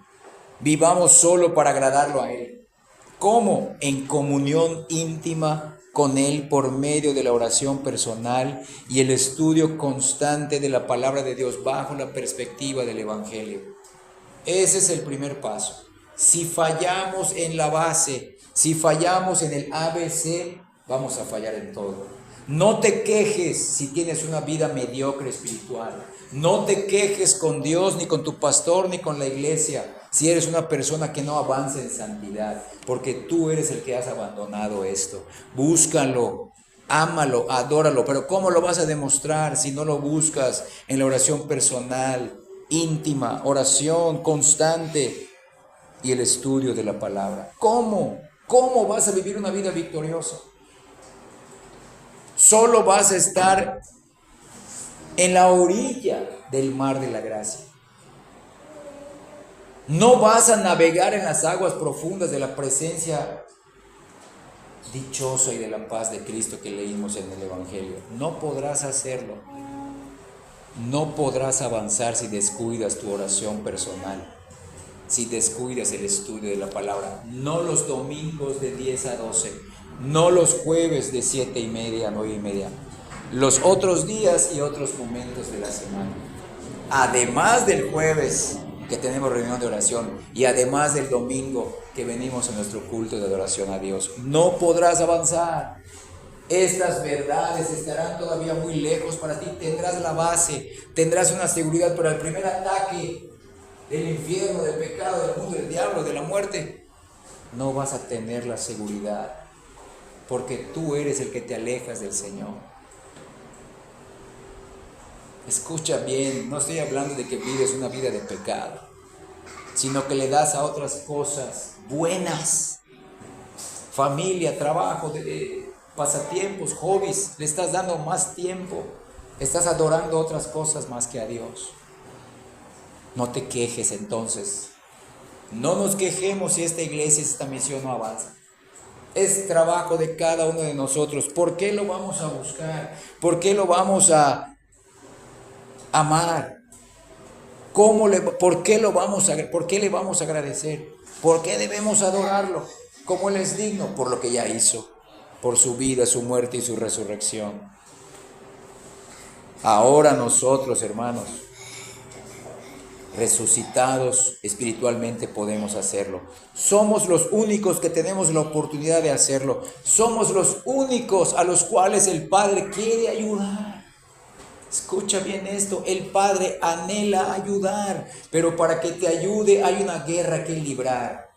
vivamos solo para agradarlo a Él. ¿Cómo? En comunión íntima con Él por medio de la oración personal y el estudio constante de la palabra de Dios bajo la perspectiva del Evangelio. Ese es el primer paso. Si fallamos en la base, si fallamos en el ABC, vamos a fallar en todo. No te quejes si tienes una vida mediocre espiritual. No te quejes con Dios, ni con tu pastor, ni con la iglesia, si eres una persona que no avanza en santidad, porque tú eres el que has abandonado esto. Búscalo, ámalo, adóralo, pero ¿cómo lo vas a demostrar si no lo buscas en la oración personal, íntima, oración constante y el estudio de la palabra? ¿Cómo? ¿Cómo vas a vivir una vida victoriosa? Solo vas a estar en la orilla del mar de la gracia. No vas a navegar en las aguas profundas de la presencia dichosa y de la paz de Cristo que leímos en el Evangelio. No podrás hacerlo. No podrás avanzar si descuidas tu oración personal, si descuidas el estudio de la palabra. No los domingos de 10 a 12, no los jueves de 7:30 a 9:30, los otros días y otros momentos de la semana. Además del jueves que tenemos reunión de oración y además del domingo que venimos a nuestro culto de adoración a Dios, no podrás avanzar. Estas verdades estarán todavía muy lejos para ti. Tendrás la base, tendrás una seguridad, pero el primer ataque del infierno, del pecado, del mundo, del diablo, de la muerte, no vas a tener la seguridad, porque tú eres el que te alejas del Señor. Escucha bien, no estoy hablando de que vives una vida de pecado, sino que le das a otras cosas buenas, familia, trabajo, pasatiempos, hobbies, le estás dando más tiempo, estás adorando otras cosas más que a Dios. No te quejes entonces, no nos quejemos si esta iglesia, esta misión no avanza. Es trabajo de cada uno de nosotros. ¿Por qué lo vamos a buscar? ¿Por qué lo vamos a amar? ¿Por qué le vamos a agradecer? ¿Por qué debemos adorarlo? Como Él es digno, por lo que ya hizo, por su vida, su muerte y su resurrección. Ahora nosotros, hermanos, resucitados espiritualmente, podemos hacerlo. Somos los únicos que tenemos la oportunidad de hacerlo. Somos los únicos a los cuales el Padre quiere ayudar. Escucha bien esto, el Padre anhela ayudar, pero para que te ayude hay una guerra que librar.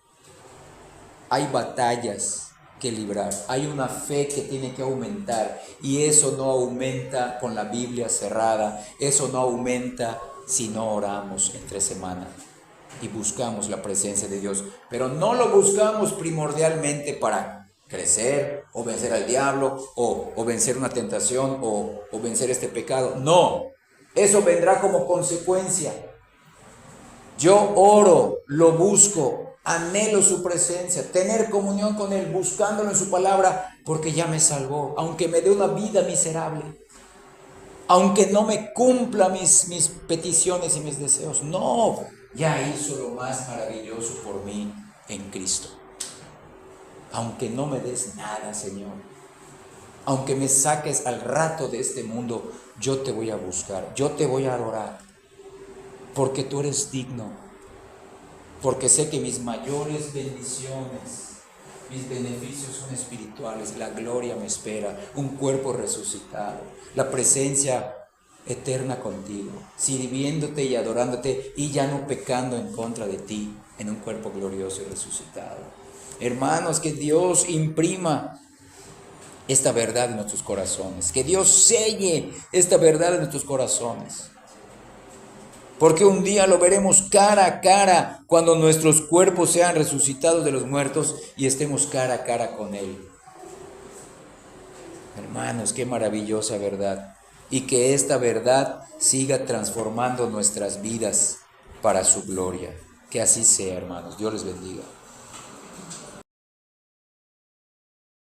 Hay batallas que librar, hay una fe que tiene que aumentar, y eso no aumenta con la Biblia cerrada, eso no aumenta si no oramos entre semana y buscamos la presencia de Dios. Pero no lo buscamos primordialmente para crecer o vencer al diablo o vencer una tentación o vencer este pecado. No, eso vendrá como consecuencia. Yo oro, lo busco, anhelo su presencia, tener comunión con Él, buscándolo en su palabra, porque ya me salvó, aunque me dé una vida miserable, aunque no me cumpla mis peticiones y mis deseos. No, ya hizo lo más maravilloso por mí en Cristo. Aunque no me des nada, Señor, aunque me saques al rato de este mundo, yo te voy a buscar, yo te voy a adorar, porque tú eres digno, porque sé que mis mayores bendiciones, mis beneficios son espirituales, la gloria me espera, un cuerpo resucitado, la presencia eterna contigo, sirviéndote y adorándote y ya no pecando en contra de ti, en un cuerpo glorioso y resucitado. Hermanos, que Dios imprima esta verdad en nuestros corazones, que Dios selle esta verdad en nuestros corazones, porque un día lo veremos cara a cara cuando nuestros cuerpos sean resucitados de los muertos y estemos cara a cara con Él. Hermanos, qué maravillosa verdad, y que esta verdad siga transformando nuestras vidas para su gloria. Que así sea, hermanos. Dios les bendiga.